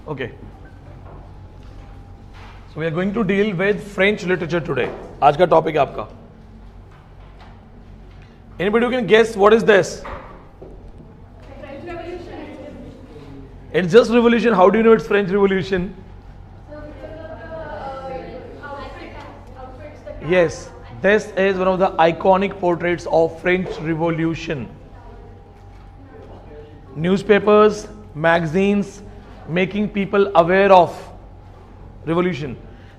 Okay. So we are going to deal with French literature today. आज का topic है आपका. Anybody who can guess what is this? French Revolution. It's just revolution. How do you know it's French Revolution? Yes, this is one of the iconic portraits of French Revolution. Newspapers, magazines, making people aware of revolution.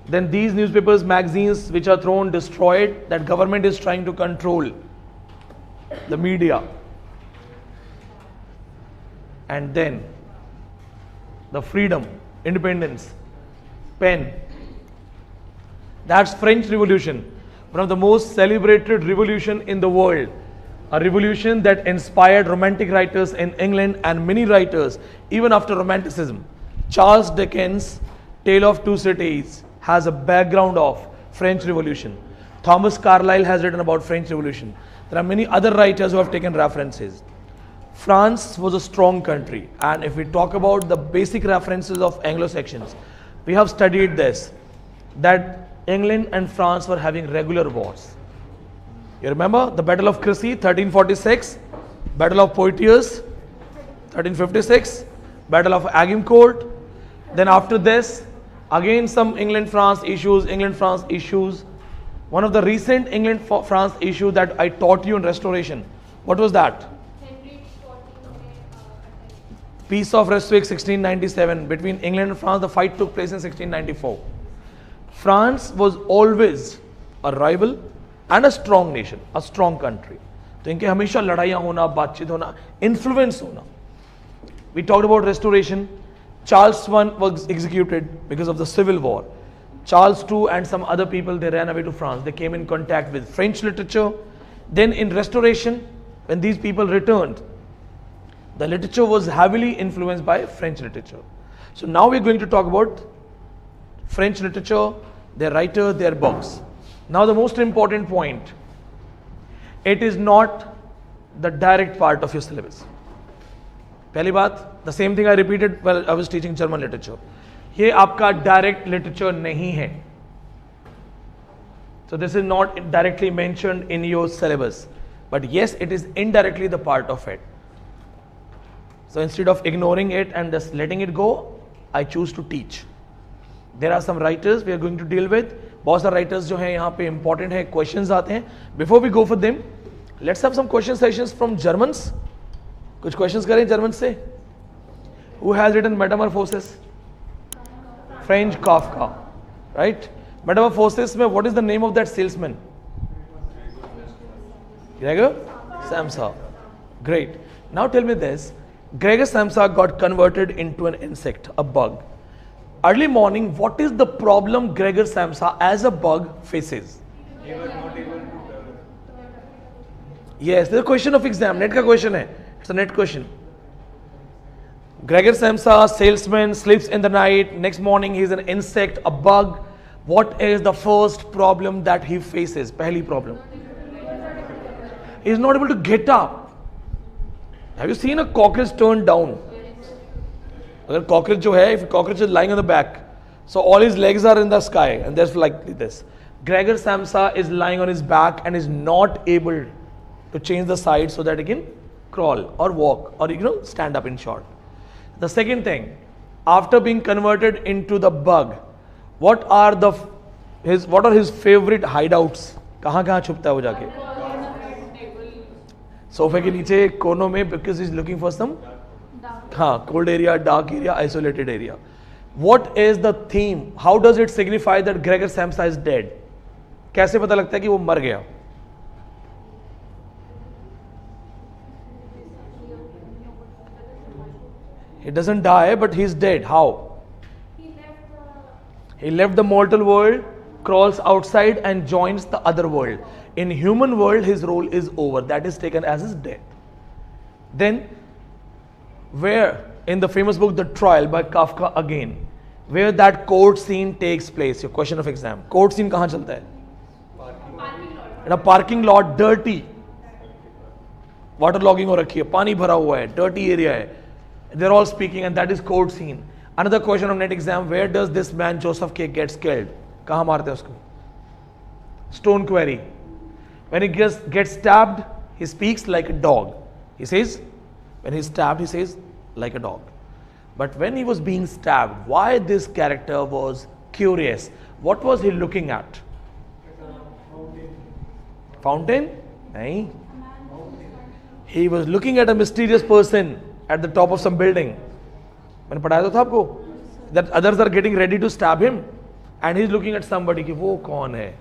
Then these newspapers, magazines which are thrown, destroyed, that government is trying to control the media. And then the freedom, independence, pen. That's French Revolution, one of the most celebrated revolution in the world. A revolution that inspired romantic writers in England and many writers even after Romanticism. Charles Dickens' Tale of Two Cities has a background of French Revolution. Thomas Carlyle has written about French Revolution. There are many other writers who have taken references. France was a strong country, and if we talk about the basic references of Anglo-Saxons, we have studied this, that England and France were having regular wars. You remember the Battle of Crécy, 1346, Battle of Poitiers, 1356, Battle of Agincourt. Then after this, again some England-France issues. One of the recent England-France issue that I taught you in Restoration, what was that? Peace of Ryswick, 1697. Between England and France, the fight took place in 1694. France was always a rival and a strong nation, a strong country. तो इनके हमेशा लड़ाइयाँ होना, बातचीत होना, influence होना. We talked about Restoration. Charles I was executed because of the Civil War. Charles II and some other people, they ran away to France. They came in contact with French literature. Then in Restoration, when these people returned, the literature was heavily influenced by French literature. So now we're going to talk about French literature, their writers, their books. Now the most important point, it is not the direct part of your syllabus. पहली बात, the same thing I repeated while I was teaching German literature. ये आपका direct literature नहीं है. So this is not directly mentioned in your syllabus. But yes, it is indirectly the part of it. So instead of ignoring it and just letting it go, I choose to teach. There are some writers we are going to deal with. बहुत सारे writers जो हैं यहाँ पे important है, questions आते हैं. Before we go for them, let's have some question sessions from Germans. कुछ questions करें German से. Who has written Metamorphosis? Franz Kafka, right? Metamorphosis में what is the name of that salesman? Gregor Samsa. Great. Now tell me this. Gregor Samsa got converted into an insect, a bug. Early morning, what is the problem Gregor Samsa as a bug faces? He was not able to develop. Yes, this is a question of exam. Net ka question hai. It's a net question. Gregor Samsa, salesman, sleeps in the night. Next morning, he is an insect, a bug. What is the first problem that he faces? Pehli problem. He is not able to get up. Have you seen a cockroach turned down? अगर cockroach जो है, if cockroach is lying on the back, so all his legs are in the sky and there's like this. Gregor Samsa is lying on his back and is not able to change the side so that he can crawl or walk or stand up in short. The second thing, after being converted into the bug, what are his favorite hideouts? कहाँ छुपता है वो जाके? सोफे के नीचे कोनों में, because he's looking for some cold area, dark area, isolated area. What is the theme? How does it signify that Gregor Samsa is dead? कैसे पता लगता है कि वो मर गया? He doesn't die, but he's dead. How? He left the mortal world, crawls outside and joins the other world. In human world, his role is over. That is taken as his death. Then, where in the famous book, The Trial by Kafka again, where that court scene takes place, your question of exam. Court scene कहाँ चलता है? In a parking lot, dirty. Water logging हो रखी है, पानी भरा हुआ है, dirty area है. They're all speaking and that is court scene. Another question on net exam, where does this man Joseph K gets killed? कहाँ मारते हैं उसको? Stone Quarry. When he gets stabbed, he speaks like a dog. He says, when he's stabbed, he says like a dog. But when he was being stabbed, why this character was curious? What was he looking at? Fountain? No. He was looking at a mysterious person at the top of some building. मैंने पढ़ाया तो था आपको that others are getting ready to stab him and he's looking at somebody कि वो कौन है?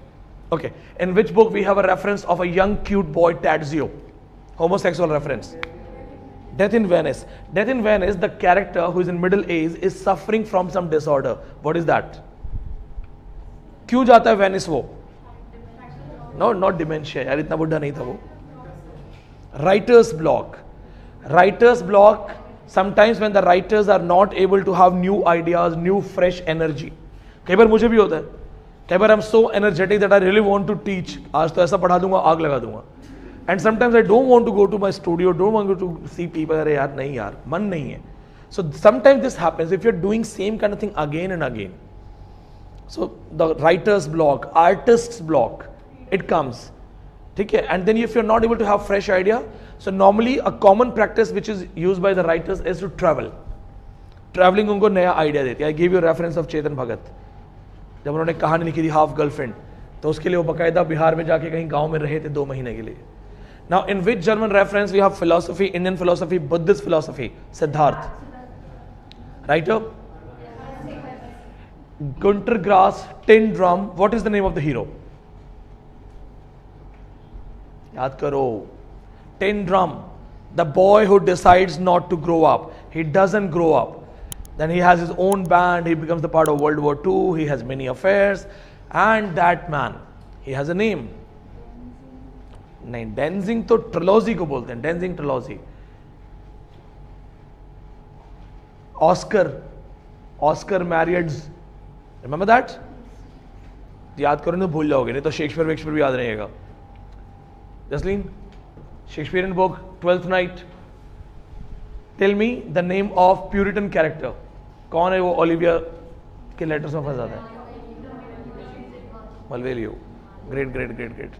Okay, in which book we have a reference of a young cute boy Tadzio? Homosexual reference. Death in Venice. Death in Venice, the character who is in middle age is suffering from some disorder. What is that? क्यों जाता है Venice वो? No, not dementia. यार इतना बुढ़ा नहीं था वो. Writer's block. Writer's block. Sometimes when the writers are not able to have new ideas, new fresh energy. कई बार मुझे भी होता है. कई बार I'm so energetic that I really want to teach. आज तो ऐसा पढ़ा दूंगा, आग लगा दूंगा. And sometimes I don't want to go to my studio, don't want to see people. अरे यार नहीं यार, मन नहीं है. So sometimes this happens if you're doing same kind of thing again and again. So the writer's block, artist's block, it comes. Okay? And then if you're not able to have fresh idea, so normally a common practice which is used by the writers is to travel. Traveling उनको नया idea देती है. I gave you a reference of Chetan Bhagat. जब उन्होंने कहानी लिखी थी half girlfriend, तो उसके लिए वो बकायदा बिहार में जाके कहीं गांव में रहे थे 2 महीने के लिए. Now in which German reference we have philosophy, Indian philosophy, Buddhist philosophy? Siddharth. Writer? Gunter Grass, Tin Drum. What is the name of the hero? याद करो. Tin Drum. The boy who decides not to grow up. He doesn't grow up. Then he has his own band. He becomes the part of World War II. He has many affairs. And that man, he has a name. नहीं, डेंजिंग तो trilogy को बोलते हैं. डेंजिंग trilogy. Oscar मैरियड्स. Remember that? याद करो नहीं तो भूल जाओगे, नहीं तो शेक्सपियर भी याद रहेगा. Jasleen, Shakespearean book Twelfth Night. Tell me the name of puritan character. कौन है वो ओलिविया के लेटर्स में फंस जाता है? Malvolio. Great great great great.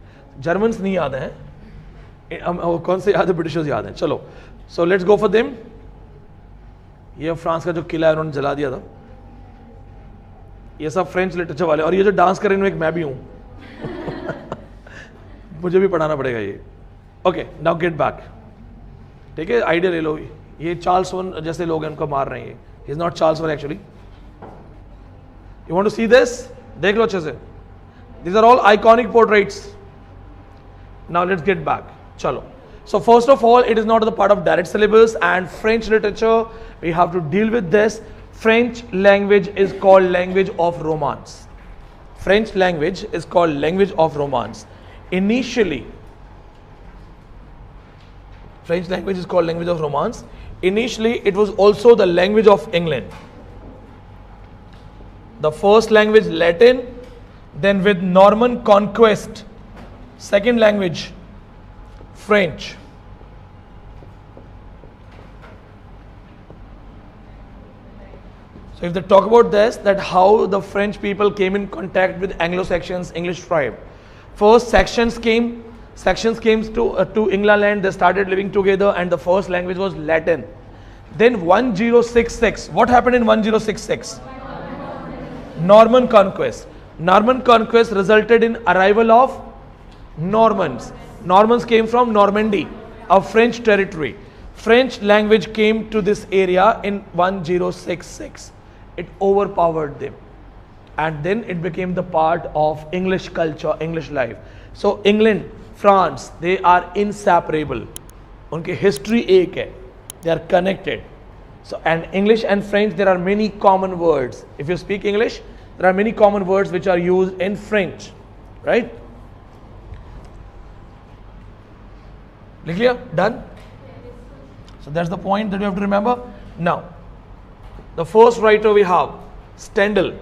Germans नहीं याद हैं, कौन से याद है? ब्रिटिशर्स याद हैं. चलो, so let's go for them. ये फ्रांस का जो किला है उन्होंने जला दिया था. ये सब फ्रेंच लिटरेचर वाले. और ये जो डांस कर रहे हैं एक मैं भी हूं. मुझे भी पढ़ाना पड़ेगा ये. Okay, now get back. ठीक है, आइडिया ले लो. ये चार्ल्स वन जैसे लोग हैं उनको मार रहे हैं. He is not Charles one actually. You want to see this? देख लो अच्छे से. These are all iconic portraits. Now let's get back. Chalo. So first of all, it is not the part of direct syllabus, and French literature, we have to deal with this. French language is called language of romance. French language is called language of romance. Initially, French language is called language of romance. Initially, it was also the language of England. The first language, Latin. Then with Norman conquest, second language, French. So if they talk about this, that how the French people came in contact with Anglo-Saxons, English tribe. First Saxons came to England. They started living together, and the first language was Latin. Then 1066. What happened in 1066? Norman conquest. Norman conquest resulted in arrival of Normans. Normans came from Normandy, a French territory. French language came to this area in 1066. It overpowered them. And then it became the part of English culture, English life. So England, France, they are inseparable. उनकी history एक है. They are connected. So and English and French, there are many common words. If you speak English, there are many common words which are used in French, right? Clear? Done? So that's the point that you have to remember. Now, the first writer we have, Stendhal.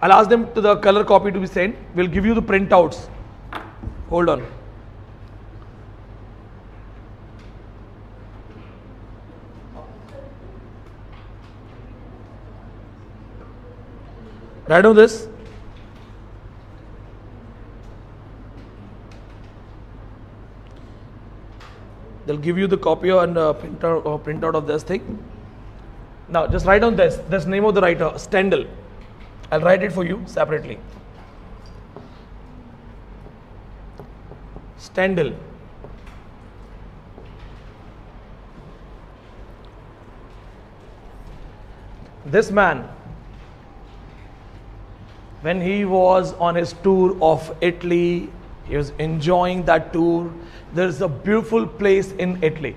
I'll ask them to the color copy to be sent. We'll give you the printouts. Hold on. Write down this. They'll give you the copy and printout of this thing. Now just write down this name of the writer, Stendhal. I'll write it for you separately. Stendhal. This man, when he was on his tour of Italy, he was enjoying that tour. There is a beautiful place in Italy,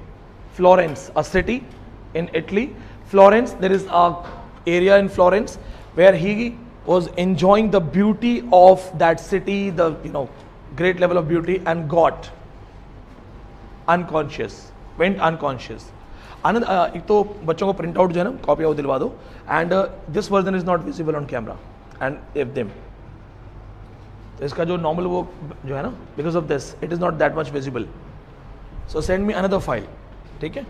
Florence, a city in Italy. Florence, there is a area in Florence where he was enjoying the beauty of that city, the great level of beauty, and got unconscious, went unconscious. आनंद एक तो बच्चों को print out जो है ना copy out दिलवा दो and this version is not visible on camera and if them तो इसका जो नॉर्मल वो जो है ना because of this it is not that much visible so send me another file ठीक है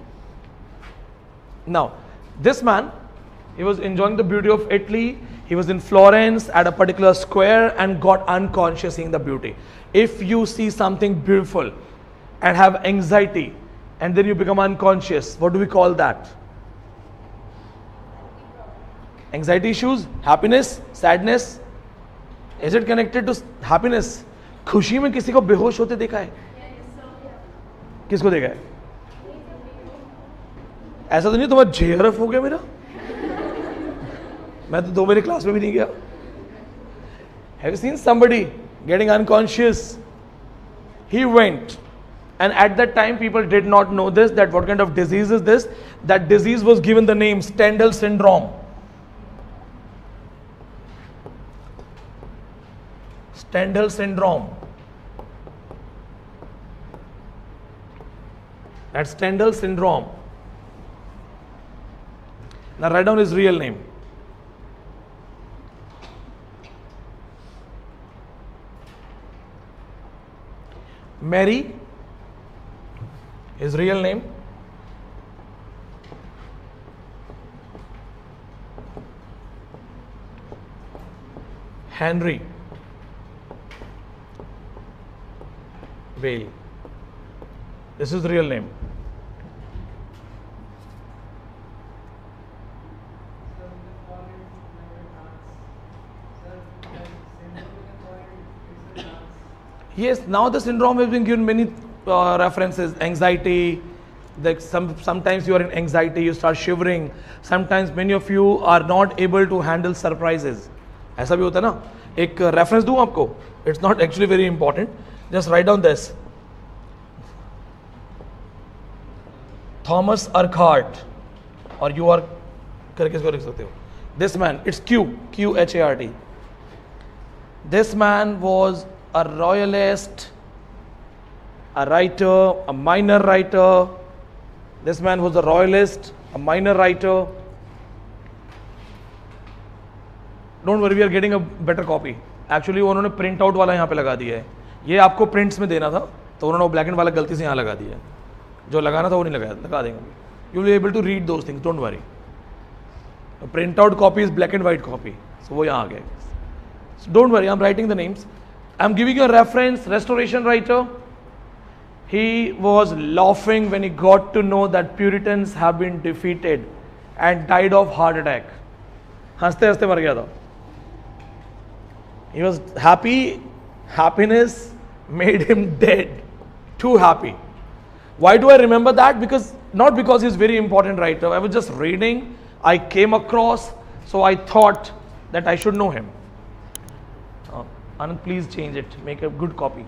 now this man he was enjoying the beauty of Italy. He was in Florence at a particular square and got unconscious seeing the beauty. If you see something beautiful and have anxiety and then you become unconscious, what do we call that? Anxiety issues, happiness, sadness. Is it connected to happiness? खुशी में किसी को बेहोश होते देखा है? किसको देखा है? ऐसा तो नहीं तुम्हारा JRF हो गया मेरा? मैं तो 2 बजे क्लास में भी नहीं गया. Have you seen somebody getting unconscious? He went, and at that time people did not know this, that what kind of disease is this. That disease was given the name Stendhal syndrome. Stendhal syndrome. That's Stendhal syndrome. Now write down his real name. Mary, his real name. Henry Vale. This is the real name. Yes, now the syndrome has been given many references. Anxiety, sometimes you are in anxiety, you start shivering. Sometimes many of you are not able to handle surprises. ऐसा भी होता है ना. एक reference दूँ आपको. It's not actually very important. Just write down this. Thomas Urquhart, or you are करके इसको लिख सकते हो. This man, it's Q-H-A-R-T. This man was a royalist, a writer, a minor writer. This man was a royalist, a minor writer. Don't worry, we are getting a better copy. Actually उन्होंने print out वाला यहाँ पे लगा दिया है. ये आपको prints में देना था तो उन्होंने वो ब्लैक एंड वाला गलती से यहाँ लगा दिया है. जो लगाना था वो नहीं लगाया, लगा देंगे. You will be able to read those things. Don't worry. A print out copy is black and white copy. So वो यहाँ आ गया. So don't worry, I'm writing the names. I'm giving you a reference. Restoration writer. He was laughing when he got to know that Puritans have been defeated and died of heart attack. हंसते हंसते मर गया था. He was happy. Happiness made him dead. Too happy. Why do I remember that? Because not because he's very important writer. I was just reading. I came across, so I thought that I should know him. Anand, please change it. Make a good copy.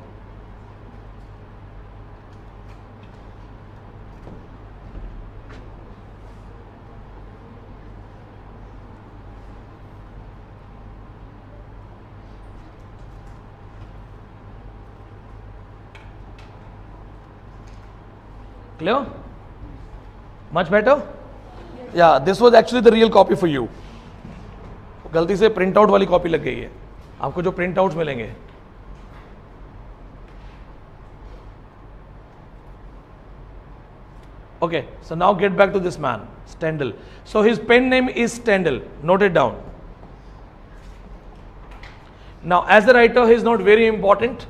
Clear? Much better? Yeah, this was actually the real copy for you. गलती से print out वाली copy लग गई है. आपको जो print outs मिलेंगे. Okay, so now get back to this man, Stendhal. So his pen name is Stendhal. Note it down. Now, as a writer, he is not very important.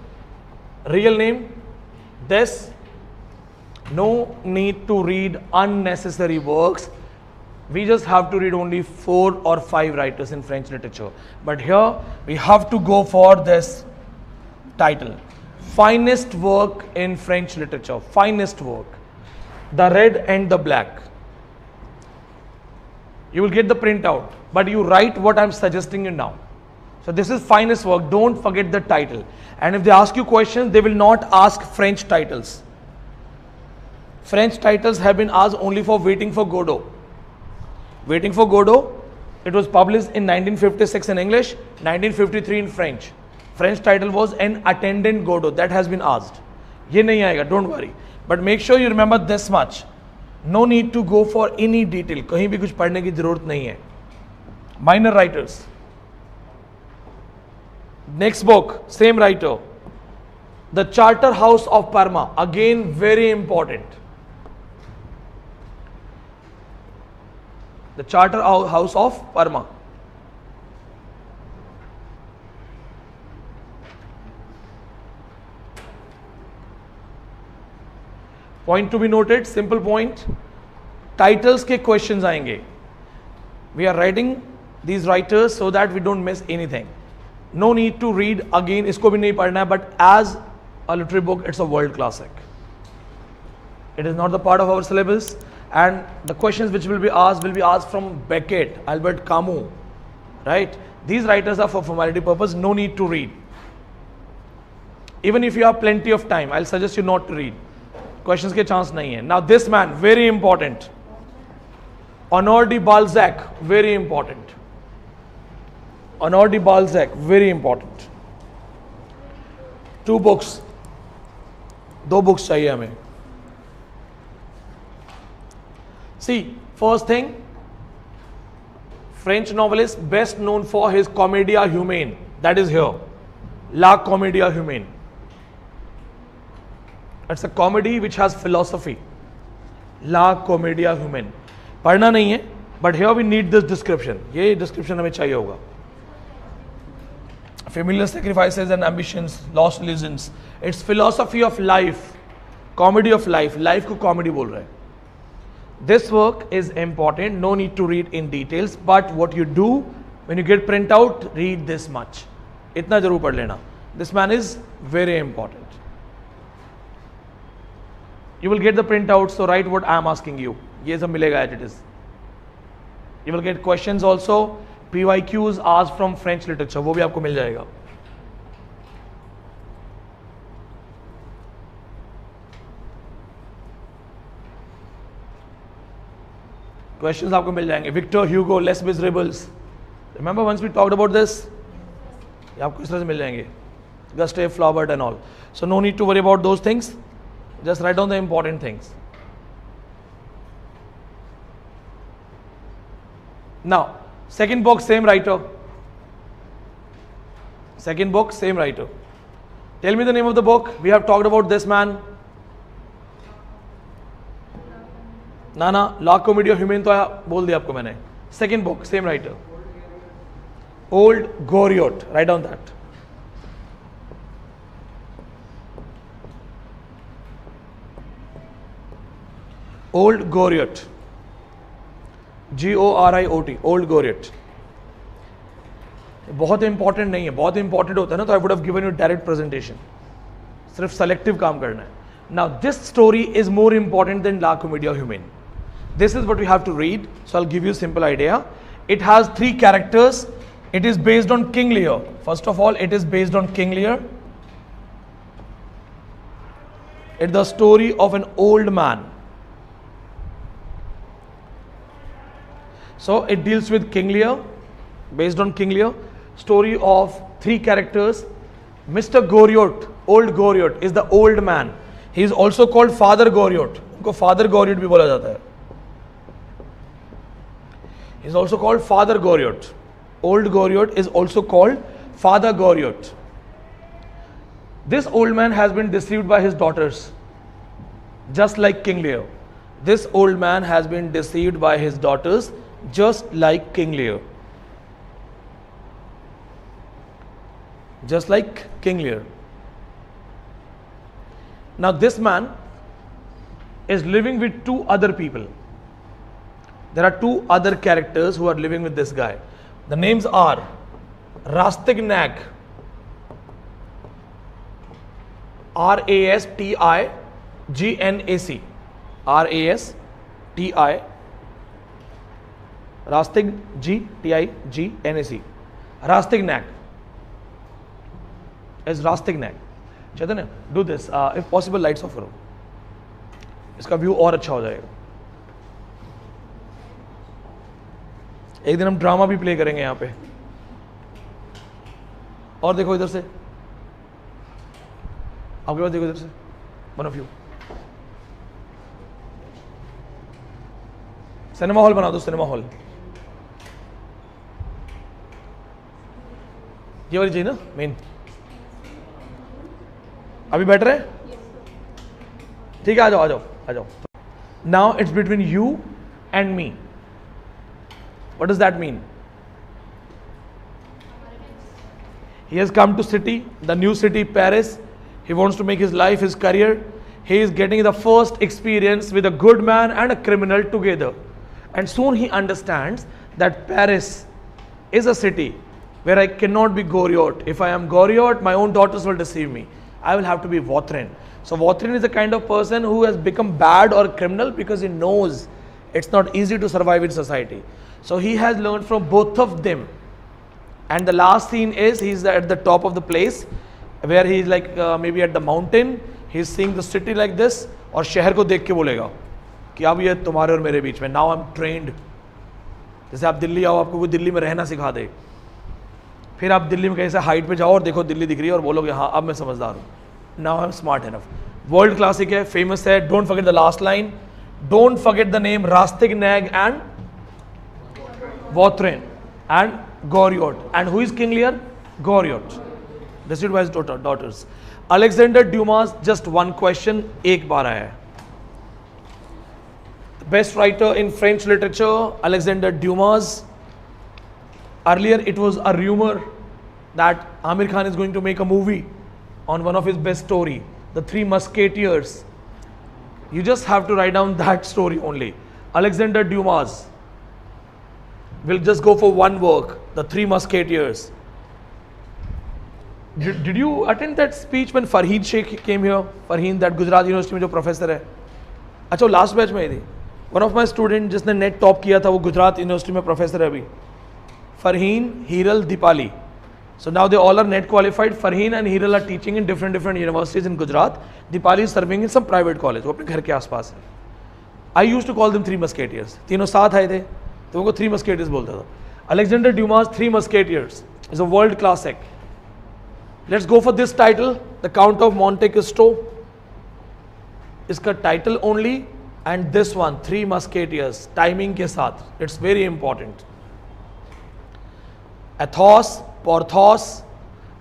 Real name, this. No need to read unnecessary works. We just have to read only 4 or 5 writers in French literature. But here, we have to go for this title. Finest work in French literature. Finest work. The Red and the Black. You will get the printout, but you write what I'm suggesting you now. So this is finest work. Don't forget the title. And if they ask you questions, they will not ask French titles. French titles have been asked only for Waiting for Godot. Waiting for Godot, it was published in 1956 in English, 1953 in French. French title was An Attendant Godot. That has been asked. Ye nahi aayega, don't worry. But make sure you remember this much. No need to go for any detail. कहीं भी कुछ पढ़ने की जरूरत नहीं है. Minor writers. Next book, same writer. The Charterhouse of Parma. Again, very important. The Charterhouse of Parma. Point to be noted, simple point. Titles के questions आएंगे. We are writing these writers so that we don't miss anything. No need to read again, इसको भी नहीं पढ़ना है, but as a literary book, it's a world classic. It is not the part of our syllabus, and the questions which will be asked from Beckett, Albert Camus, right? These writers are for formality purpose, no need to read. Even if you have plenty of time, I'll suggest you not to read. Questions के chance नहीं है. Now this man, very important. Honore de Balzac, very important. Honore de Balzac, very important. 2 books. 2 books चाहिए हमें. See, first thing, French novelist best known for his Commedia Humaine. That is here. La Commedia Humaine. It's a comedy which has philosophy. La Commedia Humaine. पढ़ना नहीं है, but here we need this description. ये description हमें चाहिए होगा. Familiar sacrifices and ambitions, lost illusions. It's philosophy of life, comedy of life. Life को comedy बोल रहे हैं. This work is important. No need to read in details, but what you do when you get print out, read this much. इतना जरूर पढ़ लेना. This man is very important. You will get the printout, so write what I am asking you. ये सब मिलेगा as it is. You will get questions also. PYQs asked from French literature, वो भी आपको मिल जाएगा. Questions आपको मिल जाएंगे. Victor Hugo, Les Miserables. Remember once we talked about this? ये आपको इस तरह से मिल जाएंगे. Gustave Flaubert and all. So no need to worry about those things. Just write down the important things. Now, second book, same writer. Second book, same writer. Tell me the name of the book. We have talked about this man. ना La Commedia Humaine तो बोल दिया आपको मैंने. Second book, same writer. Old Goriot. Write down that. Old Goriot. G-O-R-I-O-T. Old Goriot. बहुत important नहीं है. बहुत इंपॉर्टेंट होता है ना तो I would have given you direct presentation. सिर्फ सेलेक्टिव काम करना है. Now this story is more important than ला कॉमेडिया ह्यूमेन. This is what we have to read. So I'll give you a simple idea. It has 3 characters. It is based on King Lear. First of all, it is based on King Lear. It's the story of an old man. So it deals with King Lear, based on King Lear. Story of 3 characters. Mr. Goriot, old Goriot, is the old man. He is also called Father Goriot. उनको Father Goriot भी बोला जाता है. He is also called Father Goriot. Old Goriot is also called Father Goriot. This old man has been deceived by his daughters, just like King Lear. This old man has been deceived by his daughters, just like King Lear. just like King Lear. Now this man is living with two other people. There are two other characters who are living with this guy. The names are Rastignac, Rastignac, Rastignac, Rastignac is Rastignac. Chaitanya, do this. If possible, lights off करो. इसका view और अच्छा हो जाएगा. एक दिन हम drama भी प्ले करेंगे यहाँ पे. और देखो इधर से, आपके पास देखो इधर से, one of you. Cinema hall बना दो, सिनेमा हॉल. ये वाली चाहिए ना मेन. अभी बैठ रहे हैं? ठीक है, आ जाओ आ जाओ आ जाओ. Now it's between you and me. What does that mean? He has come to city, the new city, Paris. He wants to make his life, his career. He is getting the first experience with a good man and a criminal together. And soon he understands that Paris is a city where I cannot be Goriot. If I am Goriot, my own daughters will deceive me. I will have to be Vautrin. So Vautrin is the kind of person who has become bad or criminal because he knows it's not easy to survive in society. So he has learned from both of them. And the last scene is he's at the top of the place where he's like maybe at the mountain. He's seeing the city like this और शहर को देख के बोलेगा कि अब ये तुम्हारे और मेरे बीच में. Now I'm trained. जैसे आप दिल्ली आओ, आपको कोई दिल्ली में रहना सिखा दे, फिर आप दिल्ली में कहीं से हाइट पे जाओ और देखो दिल्ली दिख रही है और बोलोगे हाँ अब मैं समझदार हूँ. Now I'm smart enough. World classic है, फेमस है. Don't forget the last line. Don't forget the name Rastignac and Vautrin and Goriot. And who is King Lear? Goriot. Decided by his daughters. Alexander Dumas, just one question, एक बार आया है. Best writer in French literature, Alexander Dumas. Earlier it was a rumor that Amir Khan is going to make a movie on one of his best story, The Three Musketeers. You just have to write down that story only. Alexander Dumas. We'll just go for one work, The Three Musketeers. Did you attend that speech when Farheen Sheikh came here? Farheen, that Gujarat University में जो professor है. अच्छा, वो last batch में ही थी. One of my student जिसने net top किया था वो गुजरात यूनिवर्सिटी में प्रोफेसर है अभी. Farheen, Hiral, Dipali. So now they all are net qualified. Farheen and Hiral are teaching in different universities in Gujarat. Dipali is serving in some private college. वो अपने घर के आसपास है. I used to call them Three Musketeers. तीनों साथ आए थे तो उनको Three Musketeers बोलता था. Alexander Dumas, Three Musketeers is a world classic. Let's go for this title, The Count of Monte Cristo. इसका title only and this one, Three Musketeers, timing के साथ. It's very important. Athos, Porthos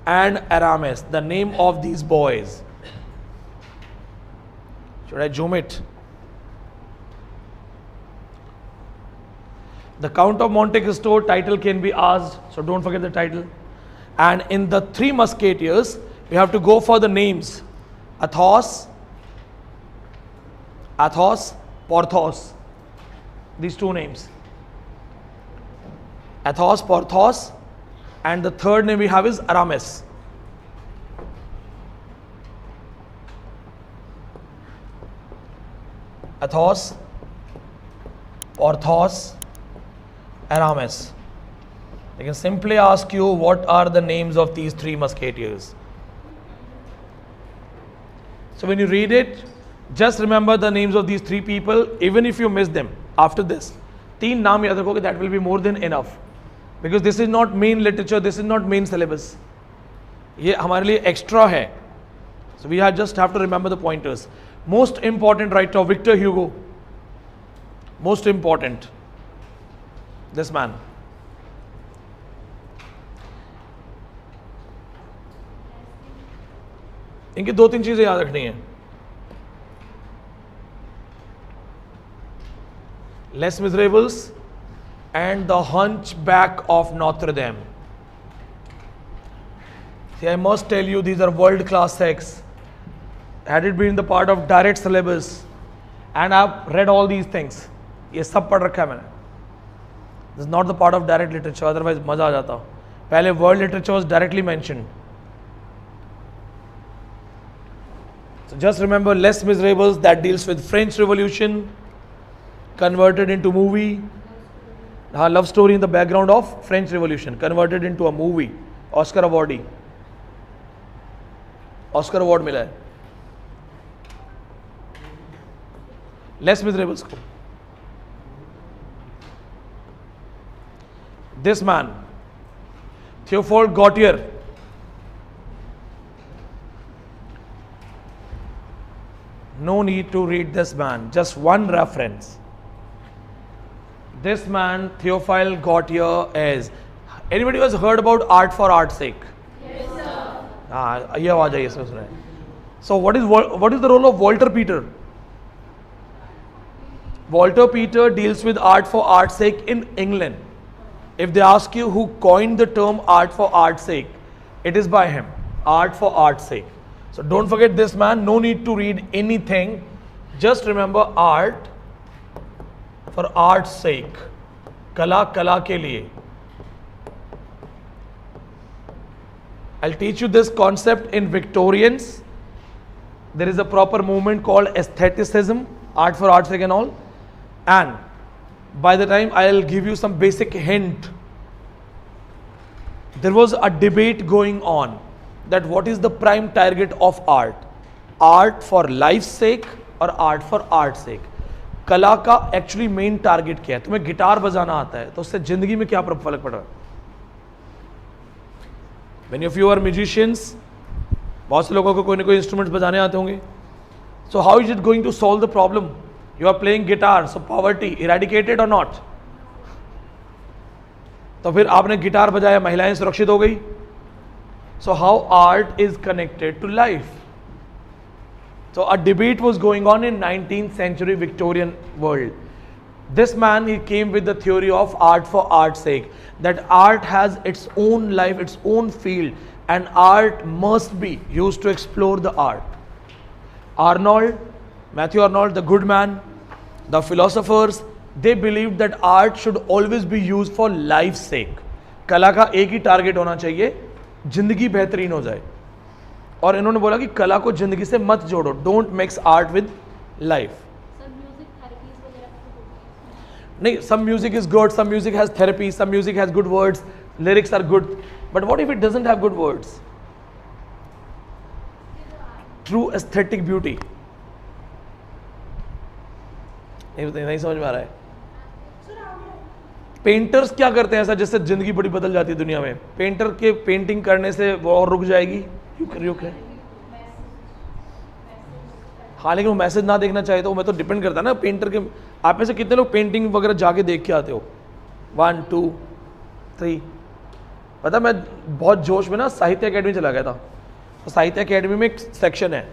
and Aramis, the name of these boys. Should I zoom it? The Count of Monte Cristo title can be asked, so don't forget the title. And in the Three Musketeers, we have to go for the names. Athos, Porthos. These two names. Athos, Porthos, and the third name we have is Aramis. Athos, Porthos, Aramis. They can simply ask you what are the names of these three musketeers. So when you read it, just remember the names of these three people. Even if you miss them after this, तीन नाम याद रखोगे, that will be more than enough. Because this is not main literature, this is not main syllabus. ये हमारे लिए extra है. So we just have to remember the pointers. Most important writer, Victor Hugo. Most important. This man. इनकी दो तीन चीजें याद रखनी है. Les Miserables and The Hunchback of Notre Dame. See, I must tell you, these are world-class texts. Had it been the part of direct syllabus, and I've read all these things, ये सब पढ़ रखा है मैंने. This is not the part of direct literature, otherwise मजा आ जाता. पहले world literature was directly mentioned. So just remember Les Miserables, that deals with French Revolution, converted into movie. Love story in the background of French Revolution, converted into a movie. Oscar awardee. Oscar award मिला है. Les Miserables को. This man, Theophile Gautier, no need to read this man, just one reference. This man, Theophile Gautier, is. Anybody who has heard about art for art's sake? Yes, sir. ये आवाज आई इसमें सुने. So what is the role of Walter Peter? Walter Peter deals with art for art's sake in England. If they ask you who coined the term art for art's sake, it is by him. Art for art's sake. So don't forget this man. No need to read anything. Just remember art for art's sake. Kala kala ke liye. I'll teach you this concept in Victorians. There is a proper movement called aestheticism, art for art's sake and all. And by the time I'll give you some basic hint, there was a debate going on that what is the prime target of art? Art for life's sake or art for art's sake? कला का actually main target क्या है? तुम्हें guitar बजाना आता है तो उससे जिंदगी में क्या फर्क पड़ रहा है? Many of you are musicians. बहुत से लोगों को कोई ना कोई इंस्ट्रूमेंट्स बजाने आते होंगे. So how is it going to solve the problem? You are playing guitar, so poverty eradicated or not? तो फिर आपने गिटार बजाया, महिलाएं सुरक्षित हो गई. So how art is connected to life? So a debate was going on in 19th century Victorian world. This man, he came with the theory of art for art's sake, that art has its own life, its own field, and art must be used to explore the art. Matthew Arnold, the good man, the philosophers, they believed that art should always be used for life's sake. कला का एक ही target होना चाहिए, जिंदगी बेहतरीन हो जाए. और इन्होंने बोला कि कला को जिंदगी से मत जोड़ो. Don't mix art with life. नहीं, some music is good, some music has therapy, some music has good words, lyrics are good. But what if it doesn't have good words? True aesthetic beauty. नहीं समझ में आ रहा है. Painters क्या करते हैं ऐसा जिससे जिंदगी बड़ी बदल जाती है दुनिया में? पेंटर के पेंटिंग करने से वो और रुक जाएगी. रुक है. हाँ, लेकिन वो मैसेज ना देखना चाहिए तो मैं तो डिपेंड करता है ना पेंटर के. आप में से कितने लोग पेंटिंग वगैरह जाके देख के आते हो? 1 2 3. पता, मैं बहुत जोश में ना साहित्य अकेडमी चला गया था. तो साहित्य अकेडमी में एक सेक्शन है,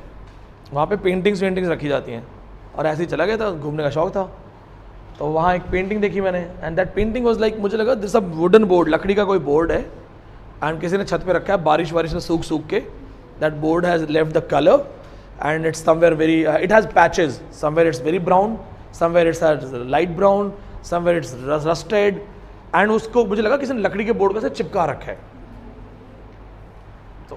वहाँ पे पेंटिंग्स रखी जाती हैं. और ऐसे ही चला गया था, घूमने का शौक था. तो वहाँ एक पेंटिंग देखी मैंने, and that painting was like, मुझे लगा दिस अ वुडन बोर्ड, लकड़ी का कोई बोर्ड है, एंड किसी ने छत पे रखा है. बारिश में सूख के that board has left the colour and it's somewhere very, it has patches. Somewhere it's very brown, somewhere its light brown, somewhere it's rusted. And उसको मुझे लगा किसी ने लकड़ी के बोर्ड पे से चिपका रखा है. तो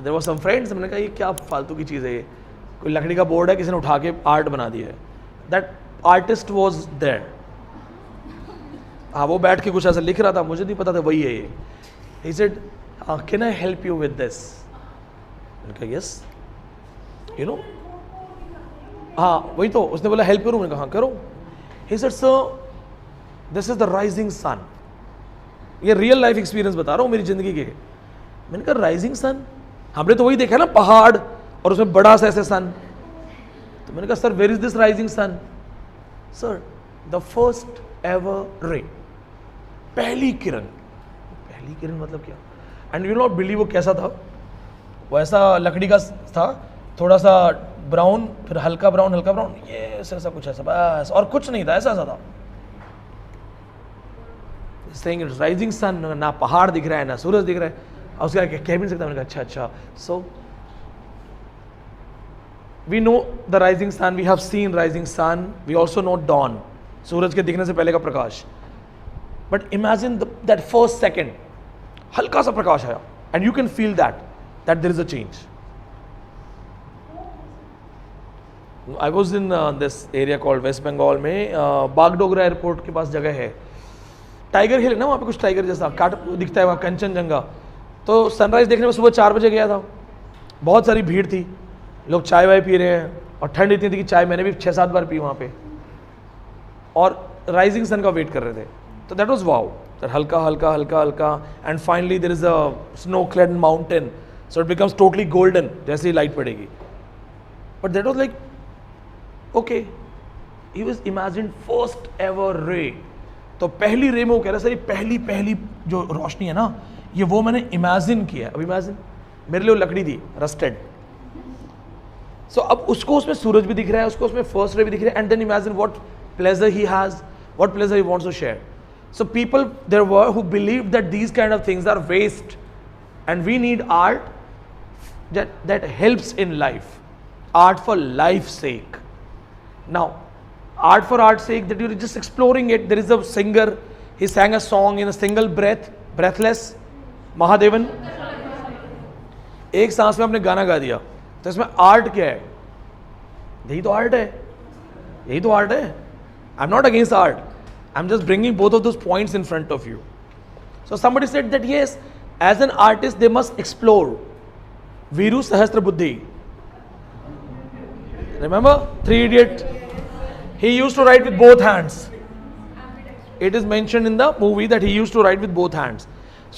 देयर वर सम फ्रेंड्स, मैंने कहा ये क्या फालतू की चीज़ है, ये कोई लकड़ी का बोर्ड है, किसी ने उठा के आर्ट बना दिया है. That artist was there. हाँ, वो बैठ के कुछ ऐसा लिख रहा था, मुझे नहीं पता था वही है ये. He said, can I help you with this? मैंने कहा यस, यू नो. हाँ वही तो, उसने बोला हेल्प करूँ. मैंने कहा हाँ करो. He said sir, this is the rising sun. ये रियल लाइफ एक्सपीरियंस बता रहा हूँ मेरी जिंदगी के. मैंने कहा राइजिंग सन, हमने तो वही देखा ना, पहाड़ और उसमें बड़ा सा ऐसे सन. तो मैंने कहा sir, where is this rising sun? Sir, the first ever ray, पहली किरण. पहली किरण मतलब क्या? एंड यू नॉट बिलीव वो कैसा था. वो ऐसा लकड़ी का था, थोड़ा सा ब्राउन, फिर हल्का ब्राउन, ये ऐसा कुछ ऐसा, बस और कुछ नहीं था, ऐसा था. Saying it's rising sun. ना पहाड़ दिख रहा है, ना सूरज दिख रहा है. और उसका कह भी नहीं सकता, मैंने कहा अच्छा अच्छा. सो we know the rising sun, we have seen rising sun, we also know dawn, सूरज के दिखने से पहले का प्रकाश. But imagine that first second, हल्का सा प्रकाश आया, and you can feel that there is a change. I was in this area called West Bengal में Bagdogra airport के पास जगह है, टाइगर हिल है ना, वहाँ पे कुछ टाइगर जैसा काट दिखता है वहाँ, कंचनजंगा. तो सनराइज देखने में सुबह 4 बजे गया था, बहुत सारी भीड़ थी, लोग चाय वाय पी रहे हैं, और ठंड इतनी थी कि चाय मैंने भी 6-7 बार पी वहाँ पे, और राइजिंग सन का वेट कर रहे थे. तो दैट वाज वाओ, दैट हल्का हल्का हल्का हल्का, and finally there is a snow clad mountain, so it becomes totally golden जैसे ही लाइट पड़ेगी. But that was like okay, he was imagine first ever ray. तो पहली रे में वो कह रहा है सर पहली जो रोशनी है ना, ये वो मैंने इमेजिन किया. अब इमेजिन मेरे लिए वो लकड़ी थी रस्टेड. सो अब उसको उसमें सूरज भी दिख रहा है, उसको उसमें फर्स्ट रे भी दिख रहा है, and then imagine what pleasure he has, what pleasure he wants to share. So people there were who believe that these kind of things are waste, and we need art that helps in life, art for life's sake. Now, art for art's sake, that you're just exploring it. There is a singer, he sang a song in a single breath, breathless, Mahadevan, एक सांस में अपने गाना गा दिया. तो इसमें art क्या है? यही तो आर्ट है, यही तो आर्ट है. I am not against art, I am just bringing both of those points in front of you. So somebody said that yes, as an artist they must explore. Viru Sahasrabuddhi, remember 3 Idiot? He used to write with both hands. It is mentioned in the movie that he used to write with both hands.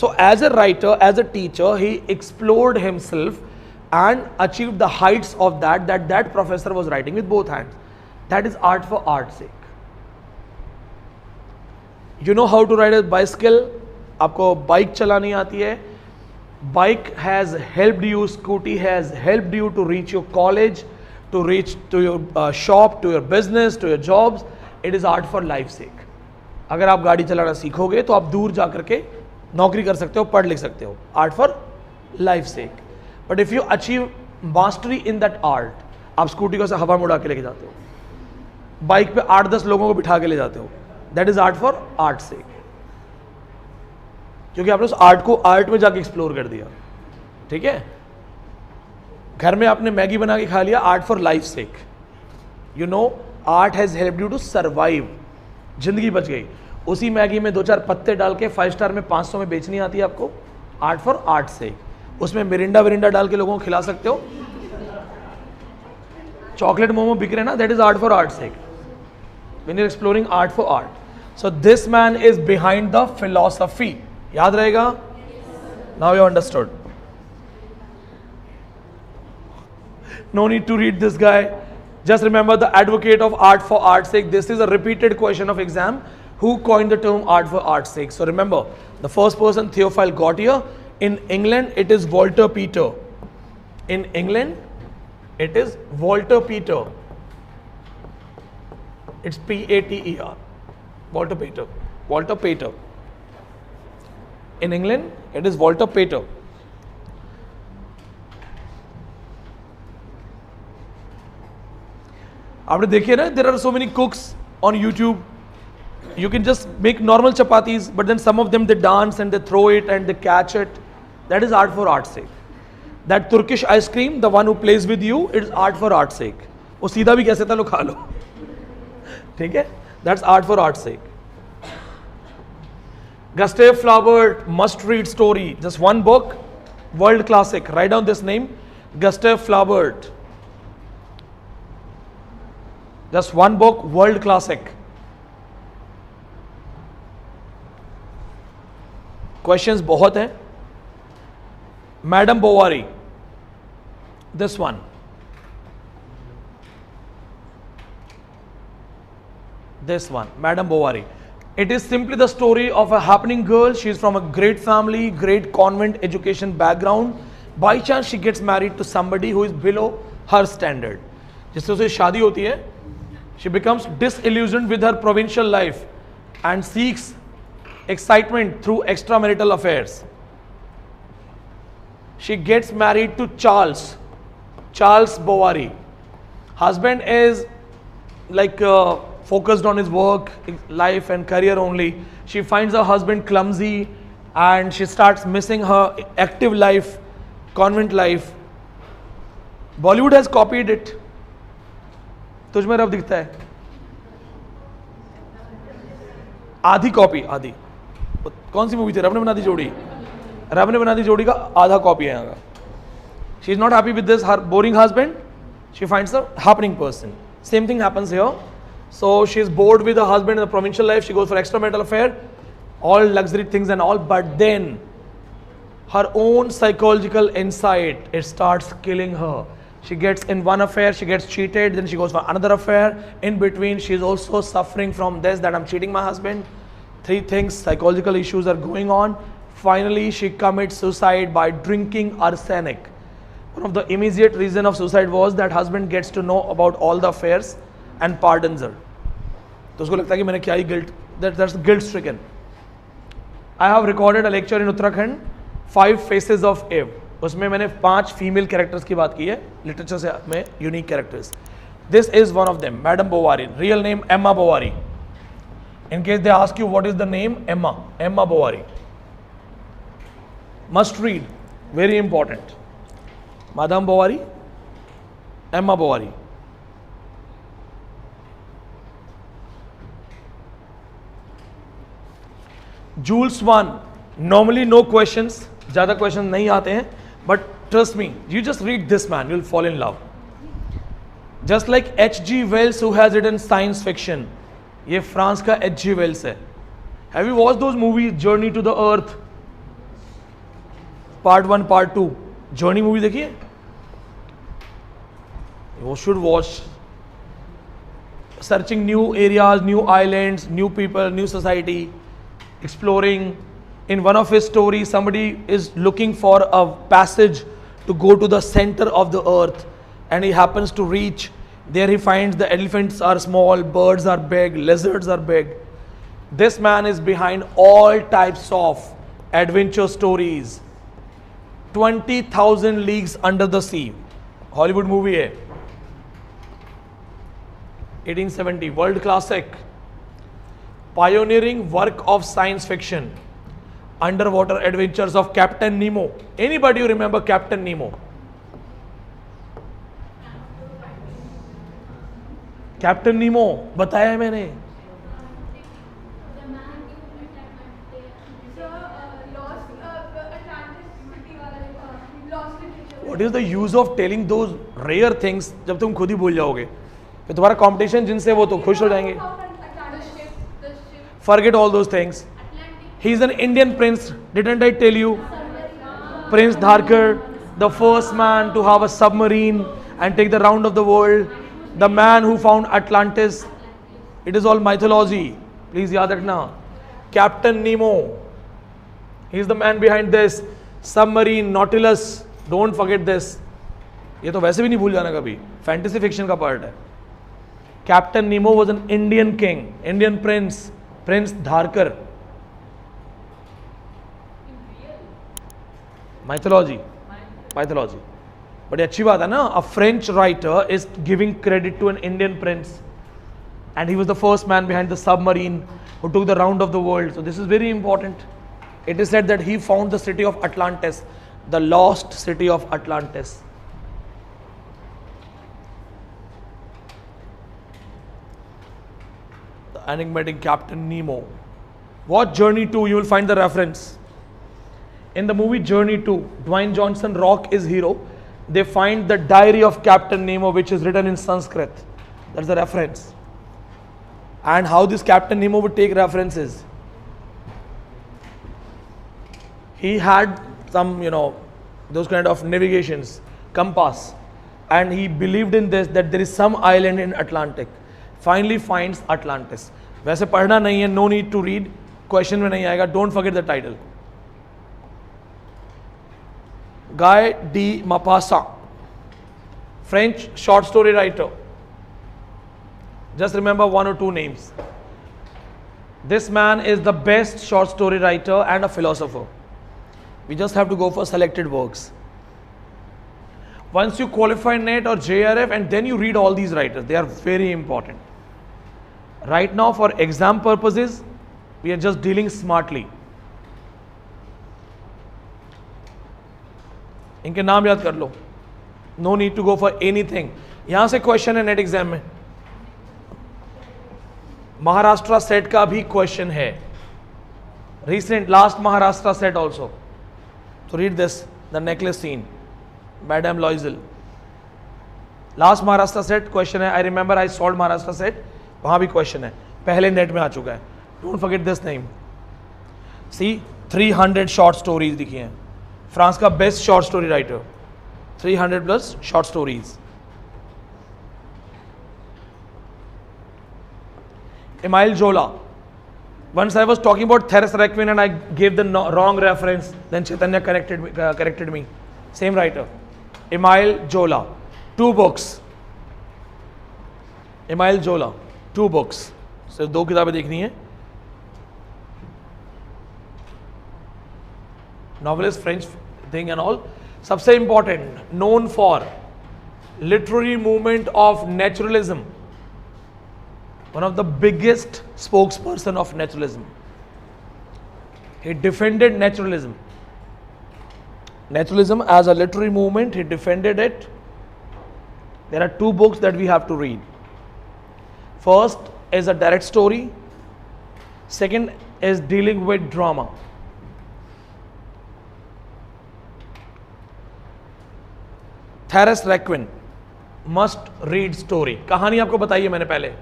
So as a writer, as a teacher, he explored himself and achieved the heights of that professor was writing with both hands. That is art for art's sake. You know how to ride a bicycle? आपको bike चलानी आती है. Bike has helped you, scooty has helped you to reach your college, to reach to your shop, to your business, to your jobs. It is art for life's sake. अगर आप गाड़ी चलाना सीखोगे तो आप दूर जा करके नौकरी कर सकते हो, पढ़ लिख सकते हो. Art for life's sake. But if you achieve mastery in that art, आप स्कूटी को से हवा में उड़ा के लेके जाते हो, बाइक पे 8-10 लोगों को बिठा के ले जाते हो. That is art for art's sake. क्योंकि आपने उस आर्ट को आर्ट में जाके एक्सप्लोर कर दिया. ठीक है, घर में आपने मैगी बना के खा लिया, art for life sake. You know, art has helped you to survive. जिंदगी बच गई. उसी मैगी में 2-4 पत्ते डाल के 5 स्टार में 500 में बेचनी आती है आपको, आर्ट फॉर आर्ट सेक. उसमें मिरिंडा डाल के लोगों को खिला सकते हो. चॉकलेट मोमो बिक रहे ना, that is art for art sake. When you exploring art for art. So this man is behind the philosophy. याद रहेगा? Now you understood. No need to read this guy. Just remember the advocate of art for art's sake. This is a repeated question of exam. Who coined the term art for art's sake? So remember, the first person Theophile Gautier. In England, it is Walter Pater. In England, it is Walter Pater. It's P-A-T-E-R. Walter Pater. Walter Pater. In England, it is Walter Pater. आपने देखिए ना, there are so many cooks on YouTube. You can just make normal chapatis, but then some of them they dance and they throw it and they catch it. That is art for art's sake. That Turkish ice cream, the one who plays with you, it is art for art's sake. वो सीधा भी कह सकता, लो खा लो. ठीक है? That's art for art's sake. Gustave Flaubert, must read story. Just one book, world classic. Write down this name, Gustave Flaubert. Just one book, world classic. Questions बहुत हैं. Madame Bovary. This one. This one, Madame Bovary. It is simply the story of a happening girl. She is from a great family, great convent education background. By chance she gets married to somebody who is below her standard. जिससे उसे शादी होती है, she becomes disillusioned with her provincial life and seeks excitement through extramarital affairs. She gets married to Charles Bovary. Husband is like focused on his work, life and career only. She finds her husband clumsy and she starts missing her active life, convent life. Bollywood has copied it. तुझ में रब दिखता है? आधी copy, आधी. कौन सी movie थी? रब ने बना दी जोड़ी. रब ने बना दी जोड़ी का आधा कॉपी है यहाँ का. She is not happy with this her boring husband. She finds a happening person. Same thing happens here. So she is bored with her husband in the provincial life. She goes for extramarital affair, all luxury things and all. But then her own psychological insight, it starts killing her. She gets in one affair, she gets cheated, then she goes for another affair. In between, she is also suffering from this, that I'm cheating my husband. Three things, psychological issues are going on. Finally, she commits suicide by drinking arsenic. One of the immediate reason of suicide was that husband gets to know about all the affairs and pardons her. तो उसको लगता है कि मैंने क्या ही guilt, that's guilt stricken. I have recorded a lecture in Uttarakhand, 5 faces of Eve. उसमें मैंने 5 female characters की बात की है, लिटरेचर से में unique characters. This is one of them, Madame Bovary. Real name Emma Bovary. In case they ask you what is the name, Emma Bovary. Must read, very important. Madame Bovary, Emma Bovary. Jules Swan, normally no questions, ज़्यादा questions नहीं आते हैं, but trust me, you just read this man, you'll fall in love. Just like H.G. Wells who has written science fiction, ये France का H.G. Wells है. Have you watched those movies, Journey to the Earth, Part 1, Part 2? Journey movie देखिए? You should watch. Searching new areas, new islands, new people, new society, exploring. In one of his stories, somebody is looking for a passage to go to the center of the earth, and he happens to reach. There he finds the elephants are small, birds are big, lizards are big. This man is behind all types of adventure stories. 20,000 Leagues Under the Sea, Hollywood movie है, 1870, world classic. Pioneering work of science fiction, underwater adventures of Captain Nemo. Anybody you remember Captain Nemo? Captain Nemo बताया है मैंने. The man who lost Atlantis city वाला lost literature. What is the use of telling those rare things जब तुम खुद ही भूल जाओगे? फिर तुम्हारा competition जिनसे वो तो खुश हो जाएंगे. The ship, Forget all those things. Atlantic. He is an Indian prince. Didn't I tell you? Prince Dharkar, the first man to have a submarine and take the round of the world. The man who found Atlantis. It is all mythology. Please yaad rakhna. Captain Nemo. He is the man behind this. Submarine, Nautilus. Don't forget this. ये तो वैसे भी नहीं भूल जाना कभी. Fantasy fiction का part है. Captain Nemo was an Indian king, Indian prince, Prince Dharkar. Mythology. But अच्छी बात है ना, a French writer is giving credit to an Indian prince, and he was the first man behind the submarine who took the round of the world. So this is very important. It is said that he found the city of Atlantis, the lost city of Atlantis. The enigmatic Captain Nemo. Watch Journey 2, you will find the reference. In the movie Journey 2, Dwayne Johnson, Rock is hero. They find the diary of Captain Nemo, which is written in Sanskrit. That's the reference. And how this Captain Nemo would take references. He had some, those kind of navigations, compass. And he believed in this, that there is some island in Atlantic. Finally finds Atlantis. वैसे पढ़ना नहीं है, no need to read. Question में नहीं आएगा. Don't forget the title. Guy de Maupassant, French short story writer. Just remember 1 or 2 names. This man is the best short story writer and a philosopher. We just have to go for selected works. Once you qualify NET or JRF and then you read all these writers, they are very important. Right now for exam purposes, we are just dealing smartly. इनके नाम याद कर लो. No need to go for anything. यहाँ से question है net exam में. Maharashtra set का भी क्वेश्चन है. Recent last Maharashtra set also. So read this, the necklace scene, Madame Loisel. Last Maharashtra set question है. I remember I solved Maharashtra set. वहाँ भी question है. पहले नेट में आ चुका है. Don't forget this name. See 300 short stories लिखी हैं. फ्रांस का best short story writer. 300 plus short stories. Emile Zola. Once I was talking about Therese Requien and I gave the wrong reference, then Chaitanya corrected me. Same writer. Emile Zola. 2 books. Emile Zola. 2 books. सिर्फ 2 किताबें देखनी है. Novelist, French thing and all. सबसे important, known for literary movement of naturalism. One of the biggest spokesperson of naturalism. He defended naturalism. Naturalism as a literary movement, he defended it. There are 2 books that we have to read. First is a direct story. Second is dealing with drama. Therese Requien, must read story. कहानी आपको बताई है मैंने पहले.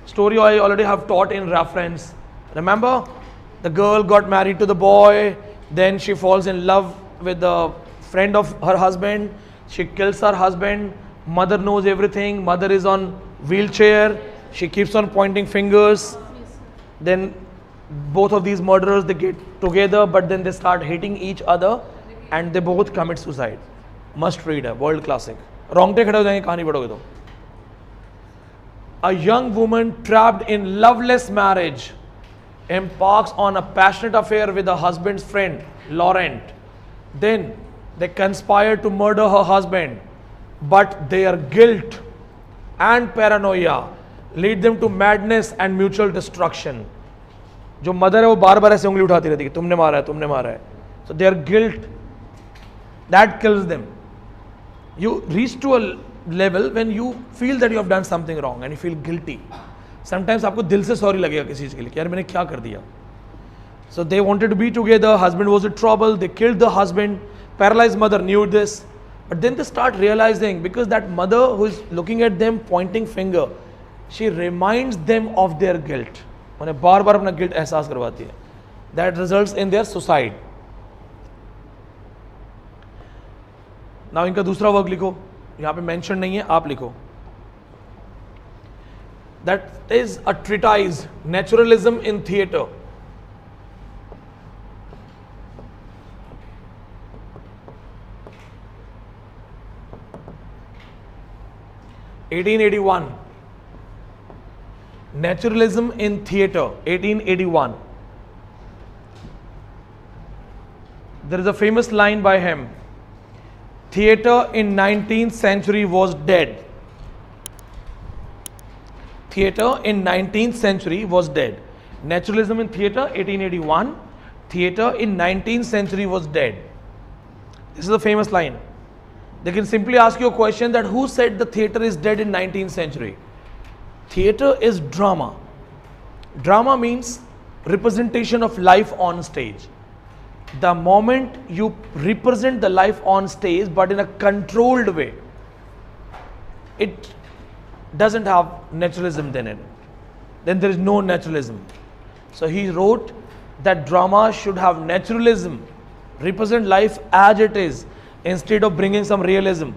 Story I already have taught in reference. Remember, the girl got married to the boy, then she falls in love with the friend of her husband. She kills her husband. Mother knows everything. Mother is on wheelchair. She keeps on pointing fingers. Then both of these murderers, they get together, but then they start hating each other and they both commit suicide. Must read है, world classic. रोंगटे खड़े हो जाएंगे कहानी पढ़ोगे तो. A young woman trapped in loveless marriage embarks on a passionate affair with her husband's friend, Laurent. Then they conspire to murder her husband, but their guilt and paranoia lead them to madness and mutual destruction. जो mother है वो बार बार ऐसे उंगली उठाती रहती है कि तुमने मारा है, तुमने मारा है. So their guilt that kills them. You reach to a level when you feel that you have done something wrong and you feel guilty. Sometimes आपको दिल से सॉरी लगेगा किसी चीज़ के लिए कि यार मैंने क्या कर दिया. So they wanted to be together. Husband was in trouble. They killed the husband. Paralyzed mother knew this, but then they start realizing because that mother who is looking at them pointing finger, she reminds them of their guilt. उन्हें बार बार अपना guilt एहसास करवाती है. That results in their suicide. Now इनका दूसरा work लिखो. यहाँ पे मेंशन नहीं है, आप लिखो. That is a treatise, Naturalism in Theatre. (1881). Naturalism in Theatre, 1881. There is a famous line by him. Theatre in 19th century was dead. Theatre in 19th century was dead. Naturalism in theatre, 1881. Theatre in 19th century was dead. This is a famous line. They can simply ask you a question that who said the theatre is dead in 19th century? Theatre is drama. Drama means representation of life on stage. The moment you represent the life on stage but in a controlled way, it doesn't have naturalism then in it. Then there is no naturalism. So he wrote that drama should have naturalism, represent life as it is instead of bringing some realism.